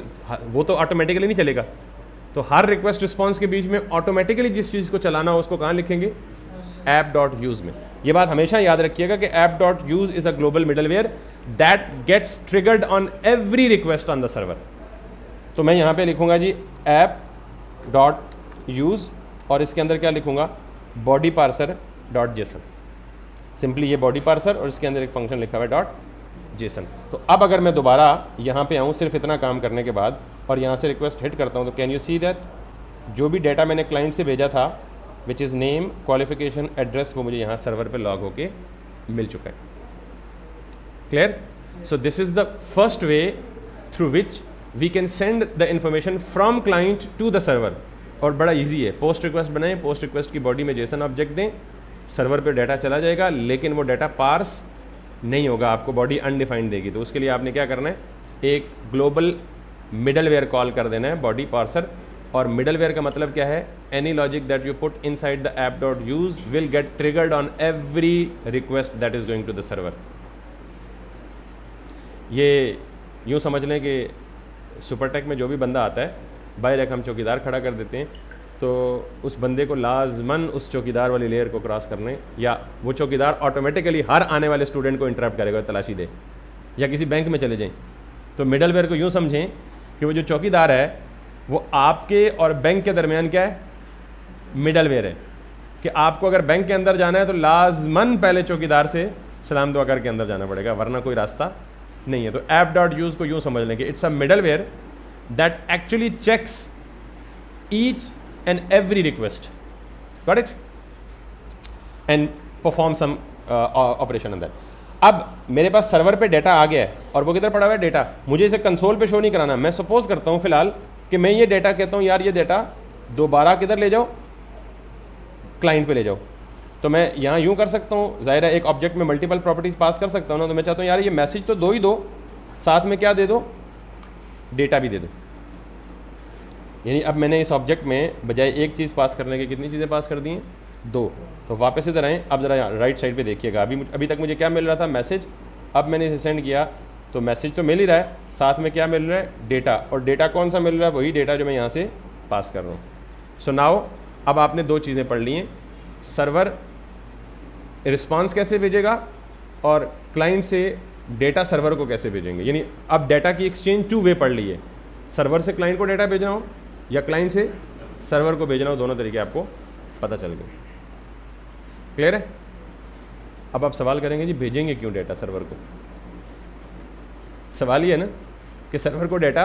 वो तो ऑटोमेटिकली नहीं चलेगा। तो हर रिक्वेस्ट रिस्पॉन्स के बीच में ऑटोमेटिकली जिस चीज़ को चलाना हो उसको कहाँ लिखेंगे, app.use में। ये बात हमेशा याद रखिएगा कि app.use is a global middleware that gets triggered on every request on the server. तो मैं यहाँ पे लिखूँगा जी ऐप डॉट यूज़ और इसके अंदर क्या लिखूँगा, body parser dot JSON. Simply ये बॉडी पार्सर और इसके अंदर एक फंक्शन लिखा हुआ है डॉट जेसन। तो अब अगर मैं दोबारा यहाँ पे आऊँ सिर्फ इतना काम करने के बाद और यहाँ से रिक्वेस्ट हिट करता हूँ, तो कैन यू सी दैट जो भी डेटा मैंने क्लाइंट से भेजा था which is name qualification address, वो मुझे यहाँ सर्वर पे लॉग होके मिल चुका है। Clear? So this is the first way through which we can send the information from client to the server. और बड़ा ईजी है, पोस्ट रिक्वेस्ट बनाएं, पोस्ट रिक्वेस्ट की बॉडी में जेसन ऑब्जेक्ट दें, सर्वर पे डाटा चला जाएगा, लेकिन वो डाटा पार्स नहीं होगा, आपको बॉडी अनडिफाइंड देगी। तो उसके लिए आपने क्या करना है, एक ग्लोबल मिडलवेयर कॉल कर देना है, बॉडी पार्सर। और मिडलवेयर का मतलब क्या है, any logic that you put inside the app dot use will get triggered on every request that is going to the server. ये यूँ समझ लें कि सुपरटेक में जो भी बंदा आता है, बाहर एक हम चौकीदार खड़ा कर देते हैं, तो उस बंदे को लाजमन उस चौकीदार वाली लेयर को क्रॉस करने, या वो चौकीदार ऑटोमेटिकली हर आने वाले स्टूडेंट को इंटरप्ट करेगा, तलाशी दे, या किसी बैंक में चले जाएं। तो मिडलवेयर को यूँ समझें कि वो जो चौकीदार है वो आपके और बैंक के दरमियान क्या है, मिडलवेयर है। कि आपको अगर बैंक के अंदर जाना है तो लाजमन पहले चौकीदार से सलाम दुआ करके अंदर जाना पड़ेगा, वरना कोई रास्ता नहीं है। तो ऐप डॉट यूज़ को यूँ समझ लें कि it's a middleware that actually checks each and every request, got it, and perform some operation on that. अब मेरे पास सर्वर पे डाटा आ गया है और वो किधर पड़ा हुआ है डाटा, मुझे इसे कंसोल पे शो नहीं कराना। मैं सपोज करता हूँ फिलहाल कि मैं ये डाटा कहता हूँ यार ये डाटा दोबारा किधर ले जाओ, क्लाइंट पे ले जाओ। तो मैं यहाँ यूँ कर सकता हूँ, ज़ाहिर है एक ऑब्जेक्ट में मल्टीपल प्रॉपर्टीज़ पास कर सकता हूँ ना। तो मैं चाहता हूँ यार ये मैसेज तो दो ही दो, साथ में क्या दे दो, डेटा भी दे दो। यानी अब मैंने इस ऑब्जेक्ट में बजाय एक चीज़ पास करने के कितनी चीज़ें पास कर दी हैं, दो। तो वापस इधर आएँ, अब ज़रा राइट साइड पे देखिएगा, अभी तक मुझे क्या मिल रहा था, मैसेज। अब मैंने इसे सेंड किया तो मैसेज तो मिल ही रहा है, साथ में क्या मिल रहा है, डेटा। और डेटा कौन सा मिल रहा है, वही डेटा जो मैं यहाँ से पास कर रहा हूँ। सो नाउ अब आपने दो चीज़ें पढ़ ली हैं, सर्वर रिस्पॉन्स कैसे भेजेगा और क्लाइंट से डेटा सर्वर को कैसे भेजेंगे। यानी अब डेटा की एक्सचेंज टू वे पढ़ ली है, सर्वर से क्लाइंट को डेटा भेजना हो या क्लाइंट से सर्वर को भेजना हो, दोनों तरीके आपको पता चल गए। क्लियर है? अब आप सवाल करेंगे जी भेजेंगे क्यों डेटा सर्वर को। सवाल ये है ना कि सर्वर को डेटा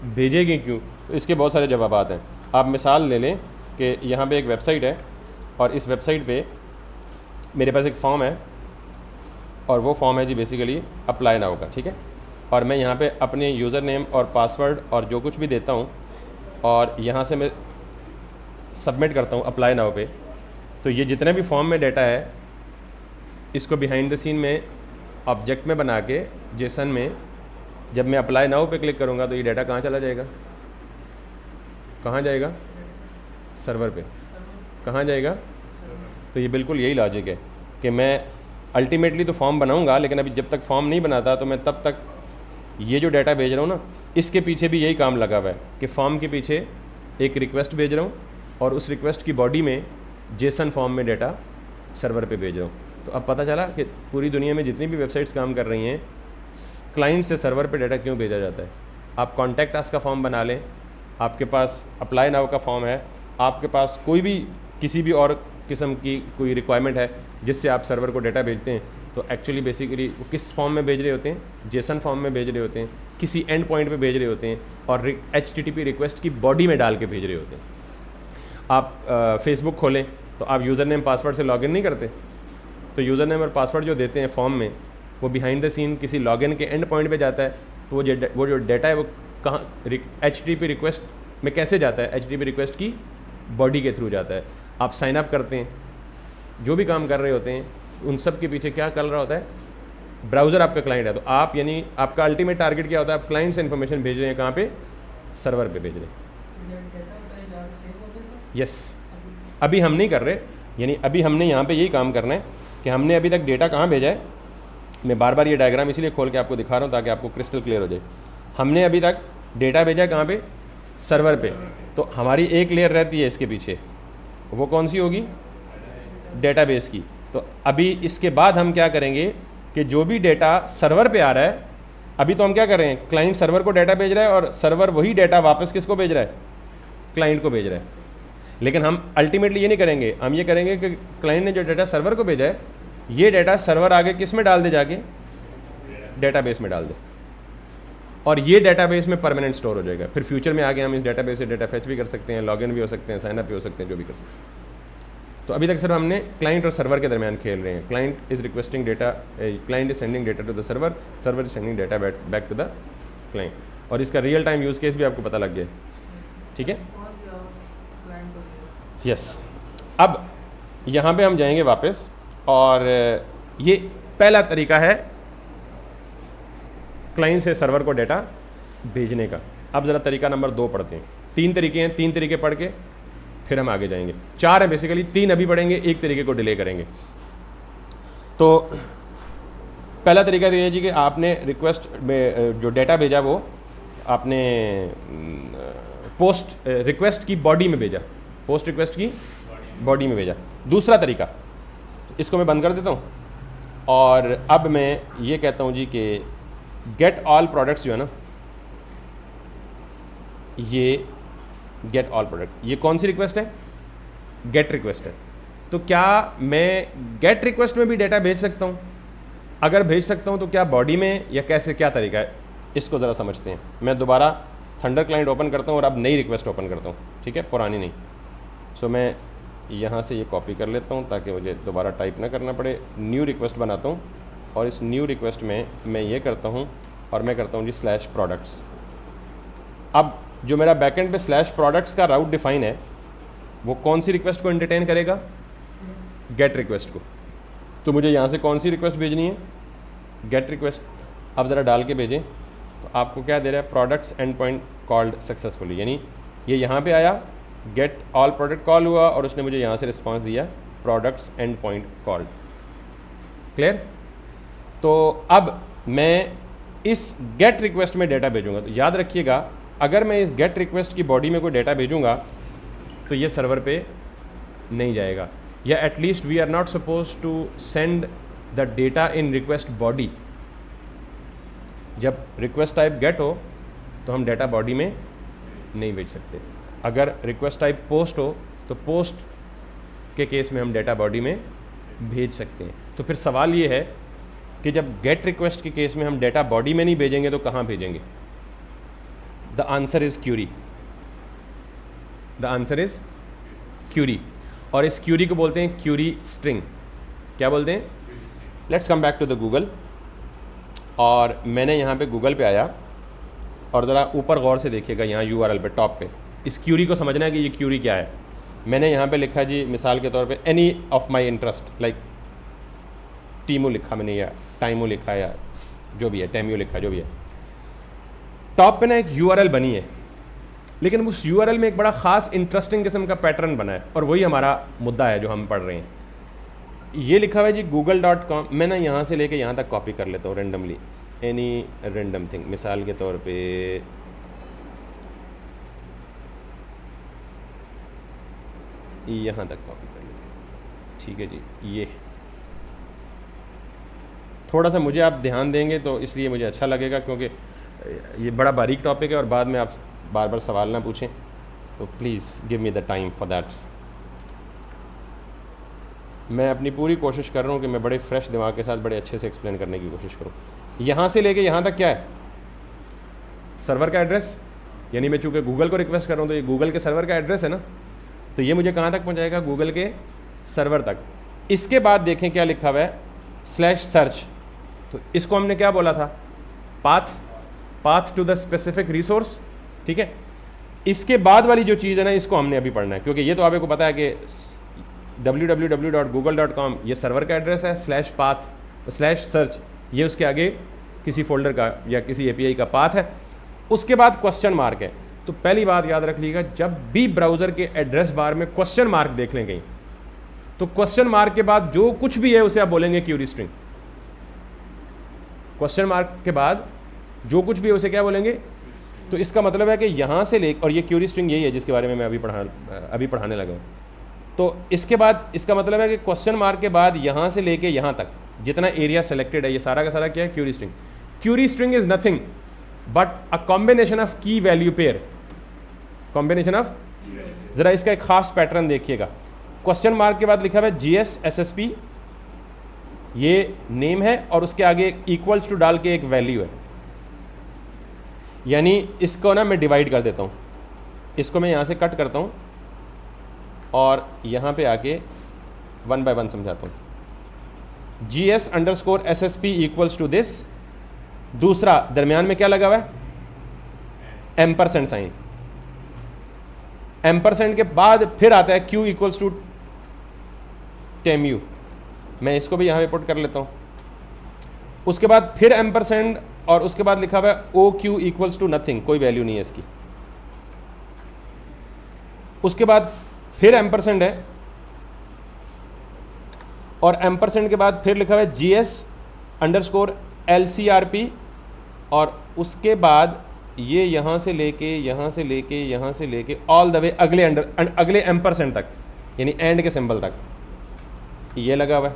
भेजेंगे क्यों, तो इसके बहुत सारे जवाब हैं। आप मिसाल ले लें कि यहाँ पे एक वेबसाइट है और इस वेबसाइट पे मेरे पास एक फॉर्म है और वो फॉर्म है जी बेसिकली अप्लाई नाउ का, ठीक है। और मैं यहाँ पे अपने यूज़र नेम और पासवर्ड और जो कुछ भी देता हूँ और यहाँ से मैं सबमिट करता हूँ अप्लाई नाउ पे। तो ये जितने भी फॉर्म में डाटा है इसको बिहाइंड द सीन में ऑब्जेक्ट में बना के जेसन में जब मैं अप्लाई नाउ पे क्लिक करूँगा तो ये डाटा कहाँ चला जाएगा, कहाँ जाएगा, सर्वर पे। कहाँ जाएगा? तो ये बिल्कुल यही लॉजिक है कि मैं अल्टीमेटली तो फॉर्म बनाऊँगा, लेकिन अभी जब तक फॉर्म नहीं बनाता तो मैं तब तक ये जो डाटा भेज रहा हूँ ना, इसके पीछे भी यही काम लगा हुआ है कि फॉर्म के पीछे एक रिक्वेस्ट भेज रहा हूँ और उस रिक्वेस्ट की बॉडी में जेसन फॉर्म में डाटा सर्वर पे भेज रहा हूँ। तो अब पता चला कि पूरी दुनिया में जितनी भी वेबसाइट्स काम कर रही हैं, क्लाइंट से सर्वर पे डाटा क्यों भेजा जाता है। आप कॉन्टैक्ट अस का फॉर्म बना लें, आपके पास अप्लाई नाउ का फॉर्म है, आपके पास कोई भी किसी भी और किस्म की कोई रिक्वायरमेंट है जिससे आप सर्वर को डाटा भेजते हैं, तो एक्चुअली बेसिकली वो किस फॉर्म में भेज रहे होते हैं, जेसन फॉर्म में भेज रहे होते हैं, किसी एंड पॉइंट पे भेज रहे होते हैं और HTTP रिक्वेस्ट की बॉडी में डाल के भेज रहे होते हैं। आप फेसबुक खोलें तो आप यूज़र नेम पासवर्ड से लॉगिन नहीं करते, तो यूज़र नेम और पासवर्ड जो देते हैं फॉर्म में वो बिहाइंड द सीन किसी लॉगिन के एंड पॉइंट पे जाता है। तो वो जो डाटा है वो कहाँ HTTP रिक्वेस्ट में कैसे जाता है, HTTP रिक्वेस्ट की बॉडी के थ्रू जाता है। आप साइन अप करते हैं, जो भी काम कर रहे होते हैं उन सब के पीछे क्या कर रहा होता है, ब्राउज़र आपका क्लाइंट है। तो आप यानी आपका अल्टीमेट टारगेट क्या होता है, आप क्लाइंट से इन्फॉर्मेशन भेज रहे हैं, कहाँ पे, सर्वर पे भेज रहे हैं। यस, अभी हम नहीं कर रहे, यानी अभी हमने यहाँ पे यही काम करना है कि हमने अभी तक डेटा कहाँ भेजा है। मैं बार बार ये डायग्राम इसीलिए खोल के आपको दिखा रहा हूँ ताकि आपको क्रिस्टल क्लियर हो जाए। हमने अभी तक डेटा भेजा है कहाँ पे, सर्वर पे। तो हमारी एक लेयर रहती है इसके पीछे, वो कौन सी होगी, डेटाबेस की। तो अभी इसके बाद हम क्या करेंगे कि जो भी डेटा सर्वर पे आ रहा है अभी तो हम क्या कर रहे हैं, क्लाइंट सर्वर को डाटा भेज रहा है और सर्वर वही डाटा वापस किसको भेज रहा है, क्लाइंट को भेज रहा है। लेकिन हम अल्टीमेटली ये नहीं करेंगे, हम ये करेंगे कि क्लाइंट ने जो डाटा सर्वर को भेजा है, ये डाटा सर्वर आगे किस में डाल दे, जाके डेटाबेस में डाल दे, और ये डेटाबेस में परमानेंट स्टोर हो जाएगा। फिर फ्यूचर में आगे हम इस डेटाबेस से डाटा फेच भी कर सकते हैं, लॉगिन भी हो सकते हैं, साइनअप भी हो सकते हैं, जो भी कर सकते हैं। तो अभी तक सिर्फ हमने क्लाइंट और सर्वर के दरमियान खेल रहे हैं। Client is requesting data, client is sending data to the server, server is sending data back to the client, और इसका रियल टाइम यूज़ केस भी आपको पता लग गया, ठीक है। यस, अब यहाँ पे हम जाएंगे वापस, और ये पहला तरीका है क्लाइंट से सर्वर को डेटा भेजने का। अब ज़रा तरीका नंबर 2 पढ़ते हैं। 3 तरीके हैं, 3 तरीके पढ़ के फिर हम आगे जाएंगे। 4 है बेसिकली, 3 अभी पढ़ेंगे, 1 तरीके को डिले करेंगे। तो पहला तरीका तो ये है जी कि आपने रिक्वेस्ट में जो डेटा भेजा वो आपने पोस्ट रिक्वेस्ट की बॉडी में भेजा, पोस्ट रिक्वेस्ट की बॉडी में भेजा। दूसरा तरीका, इसको मैं बंद कर देता हूँ, और अब मैं ये कहता हूँ जी कि गेट ऑल प्रोडक्ट्स जो है ना, ये गेट ऑल प्रोडक्ट, ये कौन सी रिक्वेस्ट है, गेट रिक्वेस्ट है। तो क्या मैं गेट रिक्वेस्ट में भी डेटा भेज सकता हूँ? अगर भेज सकता हूँ तो क्या बॉडी में, या कैसे, क्या तरीका है, इसको ज़रा समझते हैं। मैं दोबारा थंडर क्लाइंट ओपन करता हूँ और अब नई रिक्वेस्ट ओपन करता हूँ, ठीक है, पुरानी नहीं। सो मैं यहाँ से ये कॉपी कर लेता हूँ ताकि मुझे दोबारा टाइप ना करना पड़े। न्यू रिक्वेस्ट बनाता हूँ, और इस न्यू रिक्वेस्ट में मैं ये करता हूँ, और मैं करता हूँ जी स्लैश प्रोडक्ट्स। अब जो मेरा बैकएंड पे स्लैश प्रोडक्ट्स का राउट डिफाइन है, वो कौन सी रिक्वेस्ट को एंटरटेन करेगा, गेट रिक्वेस्ट को। तो मुझे यहाँ से कौन सी रिक्वेस्ट भेजनी है, गेट रिक्वेस्ट। अब ज़रा डाल के भेजें तो आपको क्या दे रहा है, products and point called successfully, यानी ये यहाँ पे आया, गेट ऑल प्रोडक्ट कॉल हुआ, और उसने मुझे यहाँ से रिस्पॉन्स दिया, products and point called. Clear? तो अब मैं इस गेट रिक्वेस्ट में डेटा भेजूंगा। तो याद रखिएगा, अगर मैं इस गेट रिक्वेस्ट की बॉडी में कोई डेटा भेजूंगा तो ये सर्वर पे नहीं जाएगा, या at least we are not suppose to send the data in request body. जब रिक्वेस्ट टाइप गेट हो तो हम डेटा बॉडी में नहीं भेज सकते। अगर रिक्वेस्ट टाइप पोस्ट हो तो पोस्ट के केस में हम डेटा बॉडी में भेज सकते हैं। तो फिर सवाल ये है कि जब गेट रिक्वेस्ट के केस में हम डेटा बॉडी में नहीं भेजेंगे तो कहाँ भेजेंगे? The answer is query. The answer is query, और इस क्यूरी को बोलते हैं क्यूरी स्ट्रिंग। क्या बोलते हैं? Let's come back to the Google, और मैंने यहाँ पे गूगल पे आया, और ज़रा ऊपर गौर से देखिएगा, यहाँ यूआरएल पे टॉप पे इस क्यूरी को समझना है कि ये क्यूरी क्या है। मैंने यहाँ पे लिखा जी, मिसाल के तौर पे any of my interest, like टीमो लिखा मैंने, या टाइमो लिखा, या जो भी है, टेम्यो लिखा, जो भी है। टॉप पे ना एक यूआरएल बनी है, लेकिन उस यूआरएल में एक बड़ा ख़ास इंटरेस्टिंग किस्म का पैटर्न बना है, और वही हमारा मुद्दा है जो हम पढ़ रहे हैं। ये लिखा हुआ है जी google.com। मैं ना यहाँ से लेके यहाँ तक कॉपी कर लेता हूँ रेंडमली, एनी रेंडम थिंग। मिसाल के तौर पे यहाँ तक कॉपी कर लेते हैं, ठीक है जी। ये थोड़ा सा मुझे आप ध्यान देंगे तो इसलिए मुझे अच्छा लगेगा, क्योंकि ये बड़ा बारीक टॉपिक है और बाद में आप बार बार सवाल ना पूछें, तो please give me the time for that. मैं अपनी पूरी कोशिश कर रहा हूँ कि मैं बड़े फ्रेश दिमाग के साथ बड़े अच्छे से एक्सप्लेन करने की कोशिश करूँ। यहाँ से लेके यहाँ तक क्या है? सर्वर का एड्रेस, यानी मैं चूँकि गूगल को रिक्वेस्ट कर रहा हूँ तो ये गूगल के सर्वर का एड्रेस है ना, तो ये मुझे कहाँ तक पहुँचाएगा? गूगल के सर्वर तक। इसके बाद देखें क्या लिखा हुआ है, स्लैश सर्च। तो इसको हमने क्या बोला था? Path to the specific resource, ठीक है। इसके बाद वाली जो चीज़ है ना, इसको हमने अभी पढ़ना है, क्योंकि ये तो आपको पता है कि www.google.com ये सर्वर का एड्रेस है, स्लैश पाथ स्लैश सर्च ये उसके आगे किसी फोल्डर का या किसी एपीआई का पाथ है। उसके बाद क्वेश्चन मार्क है। तो पहली बात याद रख लीजिएगा, जब भी ब्राउज़र के एड्रेस बार में क्वेश्चन मार्क देख लें कहीं, तो क्वेश्चन मार्क के बाद जो कुछ भी है उसे आप बोलेंगे क्यूरी स्ट्रिंग। क्वेश्चन मार्क के बाद जो कुछ भी है उसे क्या बोलेंगे? तो इसका मतलब है कि यहाँ से ले, और ये क्यूरी स्ट्रिंग यही है जिसके बारे में मैं अभी पढ़ाने लगा हूँ। तो इसके बाद इसका मतलब है कि क्वेश्चन मार्क के बाद यहाँ से लेके यहाँ तक जितना एरिया सेलेक्टेड है, ये सारा का सारा क्या है? Query string. Query string is nothing but a combination of key value pair, combination of, जरा इसका एक खास पैटर्न देखिएगा, क्वेश्चन मार्क के बाद लिखा हुआ है GSSSP, ये नेम है और उसके आगे इक्वल्स टू डाल के एक वैल्यू है, यानी इसको ना मैं डिवाइड कर देता हूँ, इसको मैं यहाँ से कट करता हूँ और यहाँ पे आके 1 बाय 1 समझाता हूँ। GS_SSP इक्वल्स टू दिस, दूसरा दरमियान में क्या लगा हुआ है, एम्परसेंड साइन, एम्परसेंड के बाद फिर आता है Q इक्वल्स टू टेम्यू, मैं इसको भी यहाँ पे पुट कर लेता हूँ, उसके बाद फिर एम्परसेंड और उसके बाद लिखा हुआ है OQ इक्वल्स टू नथिंग, कोई वैल्यू नहीं है इसकी, उसके बाद फिर एम्परसेंड है और एम्परसेंड के बाद फिर लिखा हुआ है GS_LCRP और उसके बाद ये यहाँ से लेके यहाँ से लेके यहाँ से लेके ऑल द वे अगले एम्परसेंड तक, यानी एंड के सिंबल तक ये लगा हुआ है।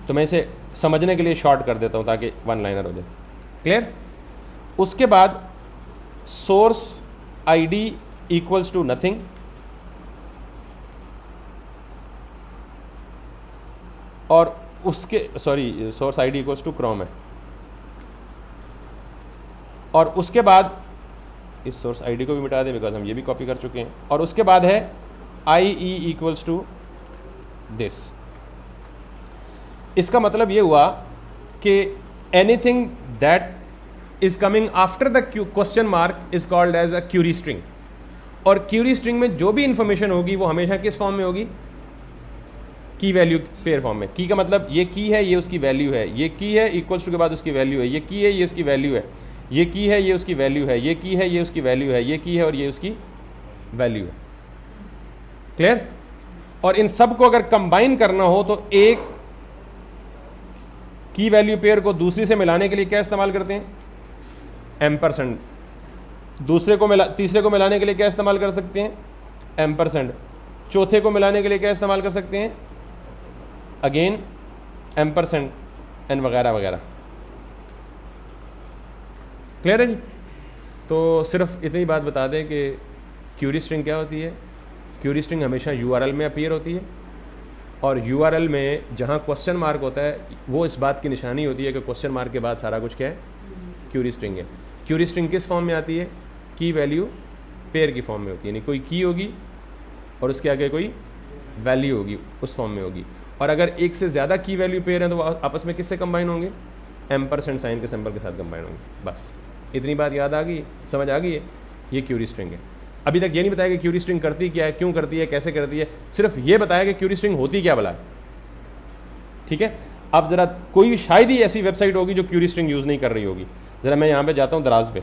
तो मैं इसे समझने के लिए शॉर्ट कर देता हूँ ताकि वन लाइनर हो जाए, क्लियर। उसके बाद source ID equals to nothing, और उसके source ID equals to Chrome है, और उसके बाद इस सोर्स ID को भी मिटा दें बिकॉज हम ये भी कॉपी कर चुके हैं, और उसके बाद है IE इक्वल्स टू दिस। इसका मतलब ये हुआ कि anything that is coming after the question mark is called as a query string, और क्यूरी स्ट्रिंग में जो भी इंफॉर्मेशन होगी वो हमेशा किस फॉर्म में होगी, की वैल्यू पेयर फॉर्म में। की का मतलब ये की है, ये उसकी वैल्यू है, ये की है इक्वल्स टू के बाद उसकी वैल्यू है, ये की है, ये उसकी वैल्यू है, ये की है, ये उसकी वैल्यू है, ये की है, ये उसकी वैल्यू है, ये की है और ये उसकी वैल्यू है, क्लियर। और इन सब को अगर कंबाइन करना हो तो एक की वैल्यू पेयर को दूसरी से मिलाने के लिए क्या इस्तेमाल करते हैं, एम्परसेंड। तीसरे को मिलाने के लिए क्या इस्तेमाल कर सकते हैं, एम्परसेंड। चौथे को मिलाने के लिए क्या इस्तेमाल कर सकते हैं, अगेन एम्परसेंड, एंड वगैरह वगैरह, क्लियर है जी। तो सिर्फ इतनी बात बता दें कि क्यूरी स्ट्रिंग क्या होती है। क्यूरी स्ट्रिंग हमेशा URL में अपीयर होती है, और URL में जहाँ क्वेश्चन मार्क होता है वो इस बात की निशानी होती है कि क्वेश्चन मार्क के बाद सारा कुछ क्या है, क्यूरी स्ट्रिंग है। क्यूरी स्ट्रिंग किस फॉर्म में आती है, की वैल्यू पेयर की फॉर्म में होती है, यानी कोई की होगी और उसके आगे कोई वैल्यू होगी, उस फॉर्म में होगी। और अगर एक से ज़्यादा की वैल्यू पेयर है तो आपस में किससे कंबाइन होंगे, एम्परसेंड साइन के सिंबल के साथ कंबाइन होंगे। बस इतनी बात याद आ गई, समझ आ गई है, ये क्यूरी स्ट्रिंग है। अभी तक ये नहीं बताया कि क्यूरी स्ट्रिंग करती क्या है, क्यों करती है, कैसे करती है, सिर्फ ये बताया कि क्यूरी स्ट्रिंग होती क्या भला है, ठीक है। अब ज़रा कोई भी शायद ही ऐसी वेबसाइट होगी जो क्यूरी स्ट्रिंग यूज़ नहीं कर रही होगी। ज़रा मैं यहाँ पे जाता हूँ दराज पे,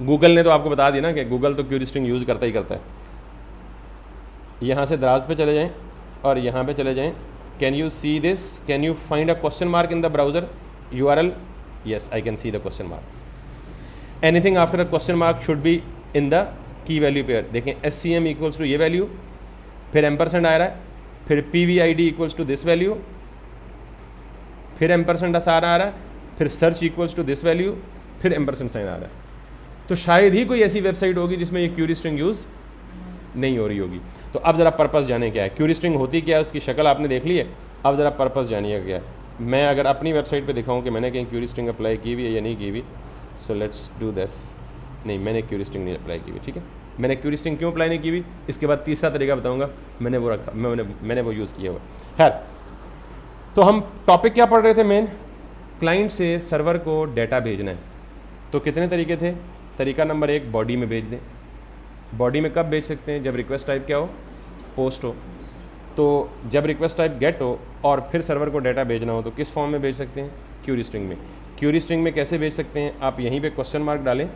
गूगल ने तो आपको बता दिया ना कि गूगल तो क्यूरी स्ट्रिंग यूज़ करता ही करता है। यहाँ से दराज पे चले जाएँ और यहाँ पे चले जाएँ, can you see this, can you find a question mark in the browser URL, yes I can see the question mark. Anything after the question mark should be in the key value pair. देखें SCM इक्वल्स टू ये वैल्यू, फिर एम्परसेंड आ रहा है, फिर PVID equals to this value, फिर एम्परसेंड सारा आ रहा है, फिर search equals to this value, फिर एम्परसेंड साइन आ रहा है। तो शायद ही कोई ऐसी वेबसाइट होगी जिसमें ये क्यूरी स्ट्रिंग यूज़ नहीं हो रही होगी। तो अब ज़रा पर्पस जाने क्या है, क्यूरी स्ट्रिंग होती क्या है, उसकी शक्ल आपने देख ली है, अब ज़रा पर्पस जानिए क्या है। मैं अगर अपनी वेबसाइट पे दिखाऊं कि मैंने कहीं क्यूरी स्ट्रिंग अप्लाई की हुई है या नहीं की हुई, सो लेट्स डू दिस। नहीं, मैंने क्यूरी स्ट्रिंग नहीं अप्लाई की हुई, ठीक है। मैंने क्यूरी स्ट्रिंग क्यों अप्लाई नहीं की हुई, इसके बाद तीसरा तरीका बताऊंगा, मैंने वो रखा, मैंने वो यूज़ किया हुआ। खैर, तो हम टॉपिक क्या पढ़ रहे थे, मेन क्लाइंट से सर्वर को डेटा भेजना है। तो कितने तरीके थे, तरीका नंबर 1, बॉडी में भेज दें। बॉडी में कब भेज सकते हैं, जब रिक्वेस्ट टाइप क्या हो, पोस्ट हो। तो जब रिक्वेस्ट टाइप गेट हो और फिर सर्वर को डेटा भेजना हो तो किस फॉर्म में भेज सकते हैं, क्यूरी स्ट्रिंग में। क्यूरी स्ट्रिंग में कैसे भेज सकते हैं, आप यहीं पे क्वेश्चन मार्क डालें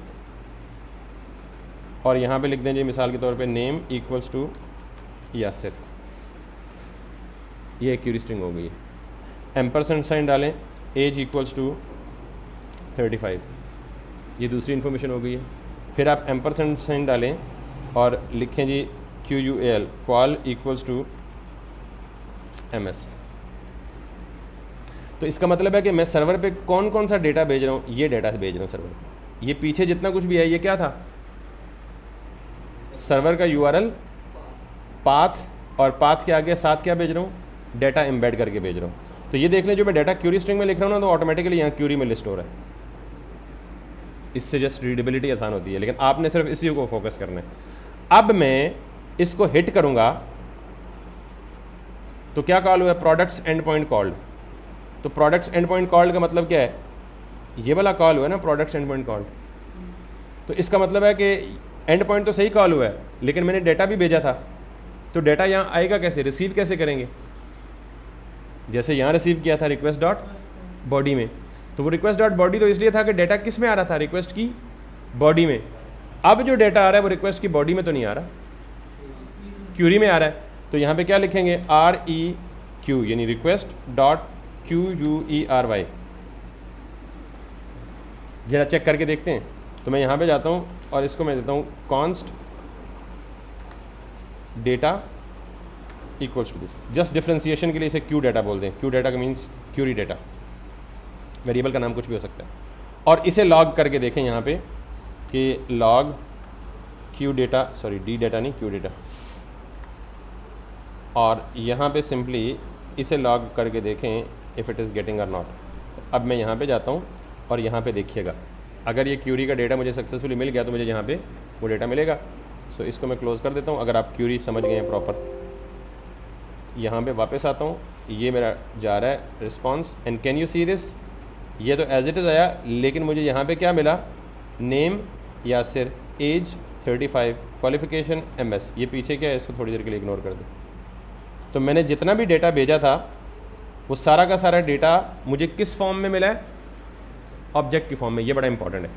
और यहाँ पे लिख दें जी मिसाल के तौर पे नेम इक्वल्स टू यासिर, ये क्यूरी स्ट्रिंग हो गई है। एम्परसेंड साइन डालें, एज इक्वल्स टू 35, ये दूसरी इन्फॉर्मेशन हो गई है। फिर आप एम्परसेंड साइन डालें और लिखें जी QUAL, qual equals to MS। तो इसका मतलब है कि मैं सर्वर पे कौन कौन सा डेटा भेज रहा हूँ, ये डेटा भेज रहा हूँ सर्वर पे। ये पीछे जितना कुछ भी है ये क्या था, सर्वर का यूआरएल, पाथ, और पाथ के आगे साथ क्या भेज रहा हूँ, डेटा एम्बेड करके भेज रहा हूँ। तो ये देख लें जो मैं डेटा क्यूरी स्ट्रिंग में लिख रहा हूँ ना, तो ऑटोमेटिकली यहाँ क्यूरी में लिस्ट हो रहा है। इससे जस्ट रीडेबिलिटी आसान होती है, लेकिन आपने सिर्फ इसी को फोकस करना है। अब मैं इसको हिट करूँगा तो क्या कॉल हुआ है, प्रोडक्ट्स एंड पॉइंट कॉल्ड। तो प्रोडक्ट्स एंड पॉइंट कॉल्ड का मतलब क्या है, ये वाला कॉल हुआ है ना, प्रोडक्ट्स एंड पॉइंट कॉल्ड। तो इसका मतलब है कि एंड पॉइंट तो सही कॉल हुआ है, लेकिन मैंने डेटा भी भेजा था। तो डेटा यहाँ आएगा कैसे, रिसीव कैसे करेंगे, जैसे यहाँ रिसीव किया था रिक्वेस्ट डॉट बॉडी में। तो वो रिक्वेस्ट डॉट बॉडी तो इसलिए था कि डेटा किस में आ रहा था, रिक्वेस्ट की बॉडी में। अब जो डेटा आ रहा है वो रिक्वेस्ट की बॉडी में तो नहीं आ रहा, क्यूरी में आ रहा है। तो यहाँ पे क्या लिखेंगे, REQ यानी रिक्वेस्ट डॉट QUERY। जरा चेक करके देखते हैं। तो मैं यहाँ पे जाता हूँ और इसको मैं देता हूँ const data equals to this. Just differentiation के लिए इसे क्यू डाटा बोलते हैं। क्यू डाटा का मीन्स क्यूरी डाटा, वेरिएबल का नाम कुछ भी हो सकता है। और इसे लॉग करके देखें यहाँ पे कि log Q data, sorry D data नहीं, क्यू डाटा। और यहाँ पे सिंपली इसे लॉग करके देखें इफ़ इट इज़ गेटिंग और नॉट। अब मैं यहाँ पे जाता हूँ और यहाँ पे देखिएगा, अगर ये क्यूरी का डेटा मुझे सक्सेसफुली मिल गया तो मुझे यहाँ पे वो डेटा मिलेगा। सो इसको मैं क्लोज़ कर देता हूँ। अगर आप क्यूरी समझ गए हैं प्रॉपर, यहाँ पे वापस आता हूँ, ये मेरा जा रहा है response, and can you see this, ये तो एज इट इज़ आया, लेकिन मुझे यहाँ पे क्या मिला, name Yasir, age 35, qualification MS। ये पीछे क्या है, इसको थोड़ी देर के लिए इग्नोर कर दो। तो मैंने जितना भी डेटा भेजा था वो सारा का सारा डेटा मुझे किस फॉर्म में मिला है, ऑब्जेक्ट की फॉर्म में। ये बड़ा इंपॉर्टेंट है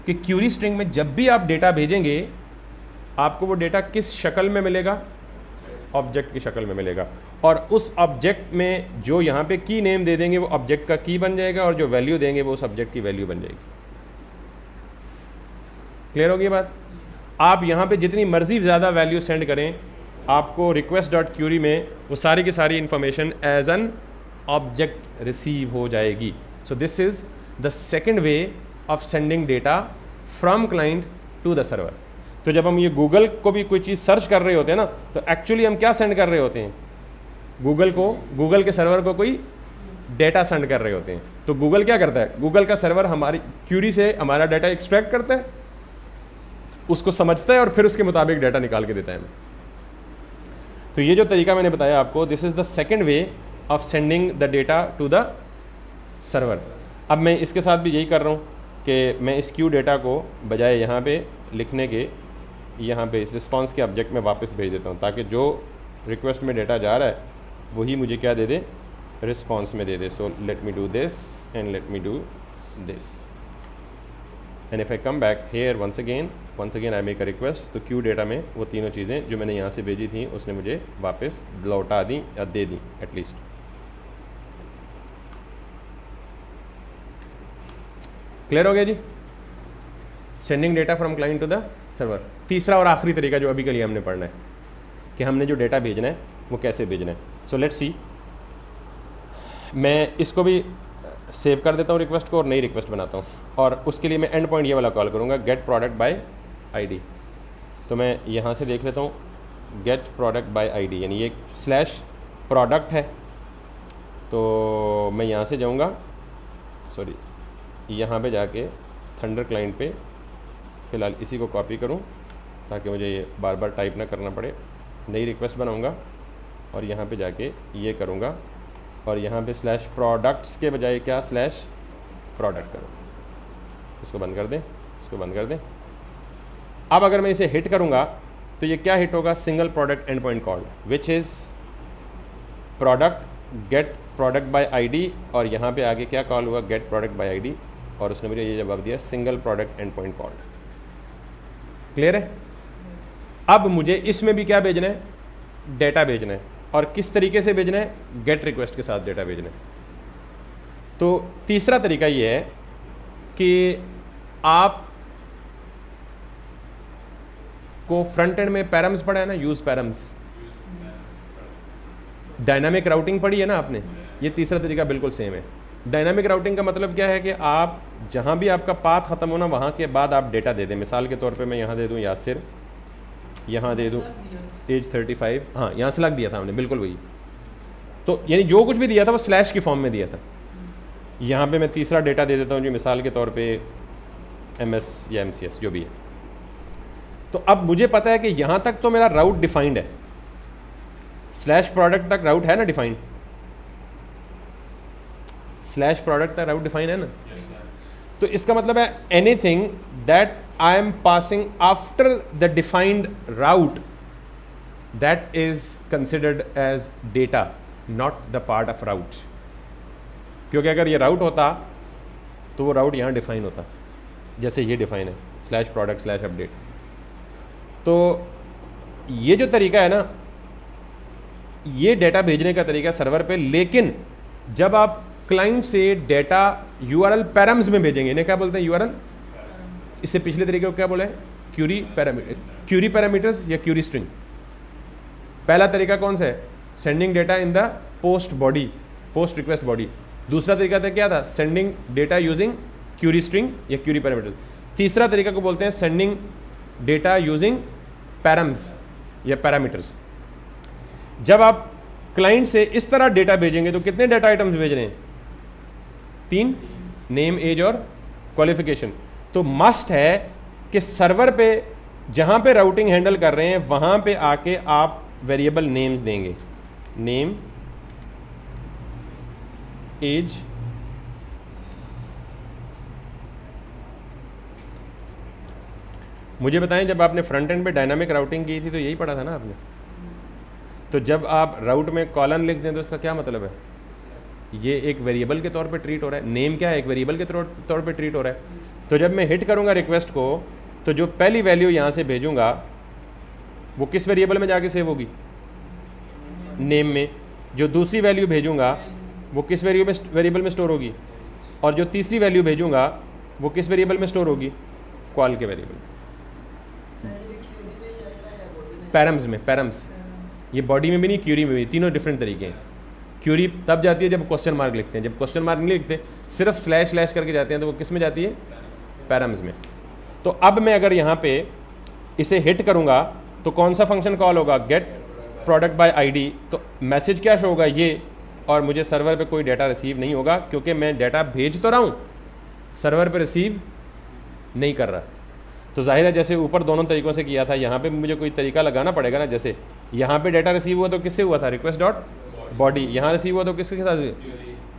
कि क्यूरी स्ट्रिंग में जब भी आप डेटा भेजेंगे आपको वो डेटा किस शक्ल में मिलेगा, ऑब्जेक्ट की शक्ल में मिलेगा। और उस ऑब्जेक्ट में जो यहाँ पे की नेम दे देंगे वो ऑब्जेक्ट का की बन जाएगा, और जो वैल्यू देंगे वो उस ऑब्जेक्ट की वैल्यू बन जाएगी। क्लियर होगी बात। आप यहाँ पे जितनी मर्जी ज़्यादा वैल्यू सेंड करें, आपको रिक्वेस्ट डॉट क्यूरी में वो सारी की सारी information as an object receive हो जाएगी। So this is the second way of sending data from client to the server. तो जब हम ये गूगल को भी कोई चीज़ सर्च कर रहे होते हैं ना, तो एक्चुअली हम क्या सेंड कर रहे होते हैं, गूगल को, गूगल के सर्वर को कोई डेटा सेंड कर रहे होते हैं। तो गूगल क्या करता है, गूगल का सर्वर हमारी क्यूरी से हमारा डाटा एक्सट्रैक्ट करता है, उसको समझता है और फिर उसके मुताबिक डाटा निकाल के देता है हमें। तो ये जो तरीका मैंने बताया आपको, this is the second way of sending the data to the server. अब मैं इसके साथ भी यही कर रहा हूँ कि मैं इस क्यू डेटा को बजाय यहाँ पे लिखने के, यहाँ पे इस रिस्पॉन्स के ऑब्जेक्ट में वापस भेज देता हूँ, ताकि जो रिक्वेस्ट में डेटा जा रहा है वही मुझे क्या दे दे, रिस्पॉन्स में दे दे। So let me do this and let me do this, and if I come back here once again I make a request, तो क्यू डेटा में वो तीनों चीज़ें जो मैंने यहाँ से भेजी थी उसने मुझे वापस लौटा दी या दे दी एटलीस्ट। क्लियर हो गया जी, sending data from client to the server. तीसरा और आखिरी तरीका जो अभी के लिए हमने पढ़ना है कि हमने जो डेटा भेजना है वो कैसे भेजना है। सो लेट्स सी, मैं इसको भी सेव कर देता हूँ रिक्वेस्ट को और नई रिक्वेस्ट बनाता हूँ, और उसके लिए मैं एंड पॉइंट ये वाला कॉल करूँगा, गेट प्रोडक्ट बाय आईडी। तो मैं यहाँ से देख लेता हूँ, गेट प्रोडक्ट बाय आईडी यानी ये स्लैश प्रोडक्ट है। तो मैं यहाँ से जाऊँगा, सॉरी यहाँ पे जाके थंडर क्लाइंट पे फ़िलहाल इसी को कॉपी करूँ ताकि मुझे ये बार बार टाइप ना करना पड़े। नई रिक्वेस्ट बनाऊँगा और यहाँ पे जाके ये करूँगा, और यहाँ पे स्लैश प्रोडक्ट्स के बजाय क्या, स्लैश प्रोडक्ट करूँ। इसको बंद कर दें, इसको बंद कर दें। अब अगर मैं इसे हिट करूँगा तो ये क्या हिट होगा, single product end point called which is product get product by ID, और यहाँ पे आगे क्या कॉल हुआ, गेट प्रोडक्ट बाय आईडी, और उसने मुझे ये जवाब दिया single product end point called. Clear है। अब मुझे इसमें भी क्या भेजना है, डेटा भेजना है, और किस तरीके से भेजना है, गेट रिक्वेस्ट के साथ डेटा भेजना है। तो तीसरा तरीका ये है कि आप को फ्रंट एंड में पैरम्स पढ़ा है ना, यूज पैरम्स, डायनामिक राउटिंग पढ़ी है ना आपने, ये तीसरा तरीका बिल्कुल सेम है। डायनामिक राउटिंग का मतलब क्या है कि आप जहाँ भी आपका पाथ ख़त्म होना वहाँ के बाद आप डेटा दे दें। मिसाल के तौर पे मैं यहाँ दे दूँ यासिर, यहाँ दे दूँ एज 35, हाँ यहाँ से लग दिया था हमने, बिल्कुल वही। तो यानी जो कुछ भी दिया था वो स्लैश की फॉर्म में दिया था। यहाँ पे मैं तीसरा डेटा दे देता हूँ जी, मिसाल के तौर पे MS या MCS जो भी है। तो अब मुझे पता है कि यहाँ तक तो मेरा राउट डिफाइंड है, स्लैश प्रोडक्ट तक राउट है ना डिफाइंड, स्लैश प्रोडक्ट तक राउट डिफाइंड है ना। तो इसका मतलब है anything that I am passing after the defined route that is considered as data, not the part of route. क्योंकि अगर ये राउट होता तो वो राउट यहाँ डिफाइन होता, जैसे ये डिफाइन है स्लैश प्रोडक्ट स्लैश अपडेट। तो ये जो तरीका है ना, ये डेटा भेजने का तरीका सर्वर पे, लेकिन जब आप क्लाइंट से डेटा URL पैरम्स में भेजेंगे, इन्हें क्या बोलते हैं URL, इससे पिछले तरीके को क्या बोला है, क्यूरी पैरामीटर्स या क्यूरी स्ट्रिंग। पहला तरीका कौन सा है, sending data in the post body, post request body. दूसरा तरीका था क्या था, sending data using query string या क्यूरी पैरामीटर्स। तीसरा तरीका को बोलते हैं सेंडिंग डेटा यूजिंग पैरम्स या पैरामीटर्स। जब आप क्लाइंट से इस तरह डेटा भेजेंगे तो कितने डेटा आइटम्स भेज रहे हैं, 3, नेम एज और क्वालिफिकेशन। तो मस्ट है कि सर्वर पे जहाँ पे राउटिंग हैंडल कर रहे हैं वहाँ पे आके आप वेरिएबल नेम्स देंगे, नेम एज मुझे बताएं, जब आपने फ्रंट एंड पे डायनामिक राउटिंग की थी तो यही पढ़ा था ना आपने। तो जब आप राउट में कॉलन लिख दें तो इसका क्या मतलब है, ये एक वेरिएबल के तौर पे ट्रीट हो रहा है। नेम क्या है, एक वेरिएबल के तौर पे ट्रीट हो रहा है। तो जब मैं हिट करूँगा रिक्वेस्ट को तो जो पहली वैल्यू यहाँ से भेजूँगा वो किस वेरिएबल में जाके सेव होगी, नेम में। जो दूसरी वैल्यू भेजूँगा वो किस वेरिएबल में स्टोर होगी, और जो तीसरी वैल्यू भेजूँगा वो किस वेरिएबल में स्टोर होगी, कॉल के वेरिएबल में, पैरम्स में। पैरम्स ये बॉडी में भी नहीं, क्यूरी में भी, तीनों डिफरेंट तरीके हैं। क्यूरी तब जाती है जब क्वेश्चन मार्क लिखते हैं, जब क्वेश्चन मार्क नहीं लिखते सिर्फ स्लैश स्लैश करके जाते हैं तो वो किस में जाती है, पैरम्स में। तो अब मैं अगर यहाँ पे इसे हिट करूँगा तो कौन सा फंक्शन कॉल होगा, गेट प्रोडक्ट बाय आईडी। तो मैसेज क्या शो होगा, ये, और मुझे सर्वर पे कोई डाटा रिसीव नहीं होगा क्योंकि मैं डाटा भेज तो रहा हूँ, सर्वर पे रिसीव नहीं कर रहा। तो जाहिर है जैसे ऊपर दोनों तरीक़ों से किया था, यहाँ पे मुझे कोई तरीका लगाना पड़ेगा ना। जैसे यहाँ पे डाटा रिसीव हुआ तो किससे हुआ था, रिक्वेस्ट डॉट बॉडी। यहाँ रिसीव हुआ तो किसके साथ हुआ,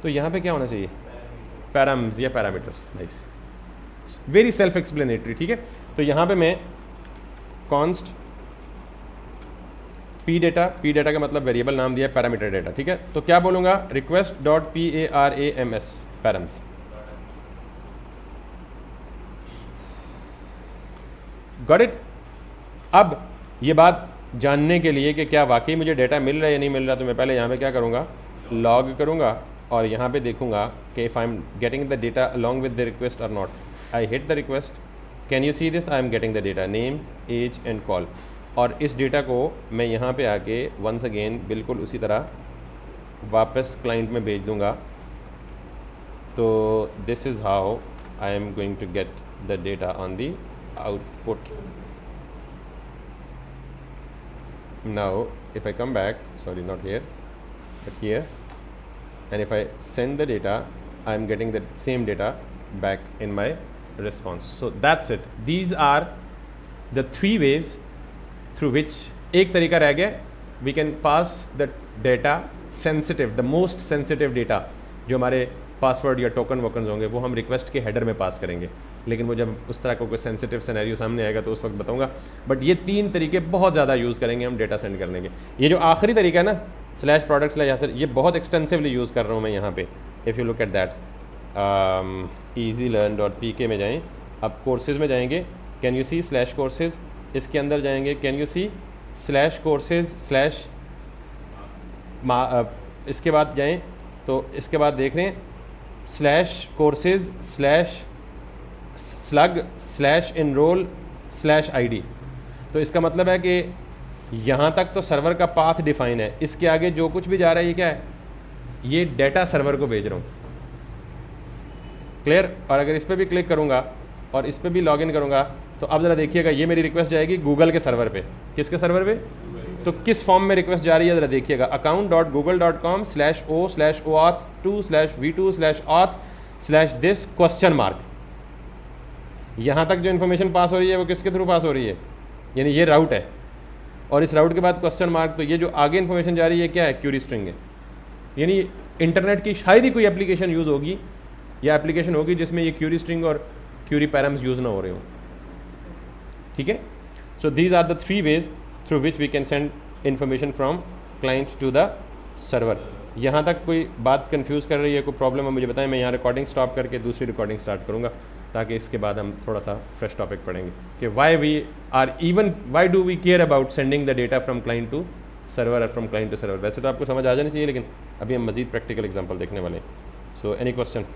तो यहाँ पे क्या होना चाहिए, पैरम्स या parameters. Nice, very self explanatory, ठीक है। तो यहाँ पे मैं कॉन्स्ट पी डेटा का मतलब वेरिएबल नाम दिया, पैरामीटर डेटा, ठीक है। तो क्या बोलूँगा, request dot PARAMS params. Got it. अब ये बात जानने के लिए कि क्या वाकई मुझे डेटा मिल रहा है या नहीं मिल रहा, तो मैं पहले यहाँ पे क्या करूँगा, लॉग करूँगा और यहाँ पे देखूँगा कि if I am getting the data along with the request और not. I hit the request, can you see this, I am getting the data, name age and call. और इस डेटा को मैं यहाँ पे आके वंस अगेन बिल्कुल उसी तरह वापस क्लाइंट में भेज दूँगा। तो this is how I am going to get the data on the output. Now if I come back, sorry not here but here, and if I send the data, I am getting the same data back in my response. So that's it. These are the 3 ways through which, एक तरीका रह गया, we can pass the data sensitive, the most sensitive data जो हमारे पासवर्ड या टोकन वोकन होंगे वो हम रिक्वेस्ट के हेडर में पास करेंगे। लेकिन वो जब उस तरह का कोई सेंसिटिव सिनेरियो सामने आएगा तो उस वक्त बताऊंगा। बट ये 3 तरीके बहुत ज़्यादा यूज़ करेंगे हम डेटा सेंड करने के। ये जो आखिरी तरीका है ना, स्लैश प्रोडक्ट स्लैश यासिर, ये बहुत एक्सटेंसिवली यूज़ कर रहा हूँ मैं यहाँ पे। If you look at that, easylearn.pk में जाएँ, अब कोर्सेज़ में जाएंगे, can you see slash courses, इसके अंदर जाएंगे, can you see slash courses slash, इसके बाद जाएँ तो इसके बाद देख रहे हैं slash courses slash slug slash enroll slash ID। तो इसका मतलब है कि यहाँ तक तो सर्वर का पाथ डिफाइन है, इसके आगे जो कुछ भी जा रहा है ये क्या है, ये डाटा सर्वर को भेज रहा हूँ। क्लियर? और अगर इस पर भी क्लिक करूँगा और इस पर भी लॉगिन करूँगा तो अब ज़रा देखिएगा, ये मेरी रिक्वेस्ट जाएगी गूगल के सर्वर पे। किसके सर्वर पे? तो किस फॉर्म में रिक्वेस्ट जा रही है ज़रा देखिएगा, account.google.com/o/auth2/v2/auth/this ? यहाँ तक जो इन्फॉर्मेशन पास हो रही है वो किसके थ्रू पास हो रही है? यानी ये राउट है, और इस राउट के बाद क्वेश्चन मार्क, तो ये जो आगे इन्फॉर्मेशन जा रही है क्या है? क्यूरी स्ट्रिंग है। यानी इंटरनेट की शायद ही कोई एप्लीकेशन यूज़ होगी या एप्लीकेशन होगी जिसमें ये क्यूरी स्ट्रिंग और क्यूरी पैराम्स यूज़ ना हो रहे हों। ठीक है? So these are the 3 ways through which we can send information from client to the server. यहाँ तक कोई बात कंफ्यूज कर रही है, कोई प्रॉब्लम है मुझे बताएं। मैं यहाँ रिकॉर्डिंग स्टॉप करके दूसरी रिकॉर्डिंग स्टार्ट करूँगा ताकि इसके बाद हम थोड़ा सा फ्रेश टॉपिक पढ़ेंगे कि why do we care about sending the data from client to server और फ्रॉम क्लाइंट टू सर्वर। वैसे तो आपको समझ आ जानी चाहिए, लेकिन अभी हम मजीद प्रैक्टिकल एग्जांपल देखने वाले हैं। So any question?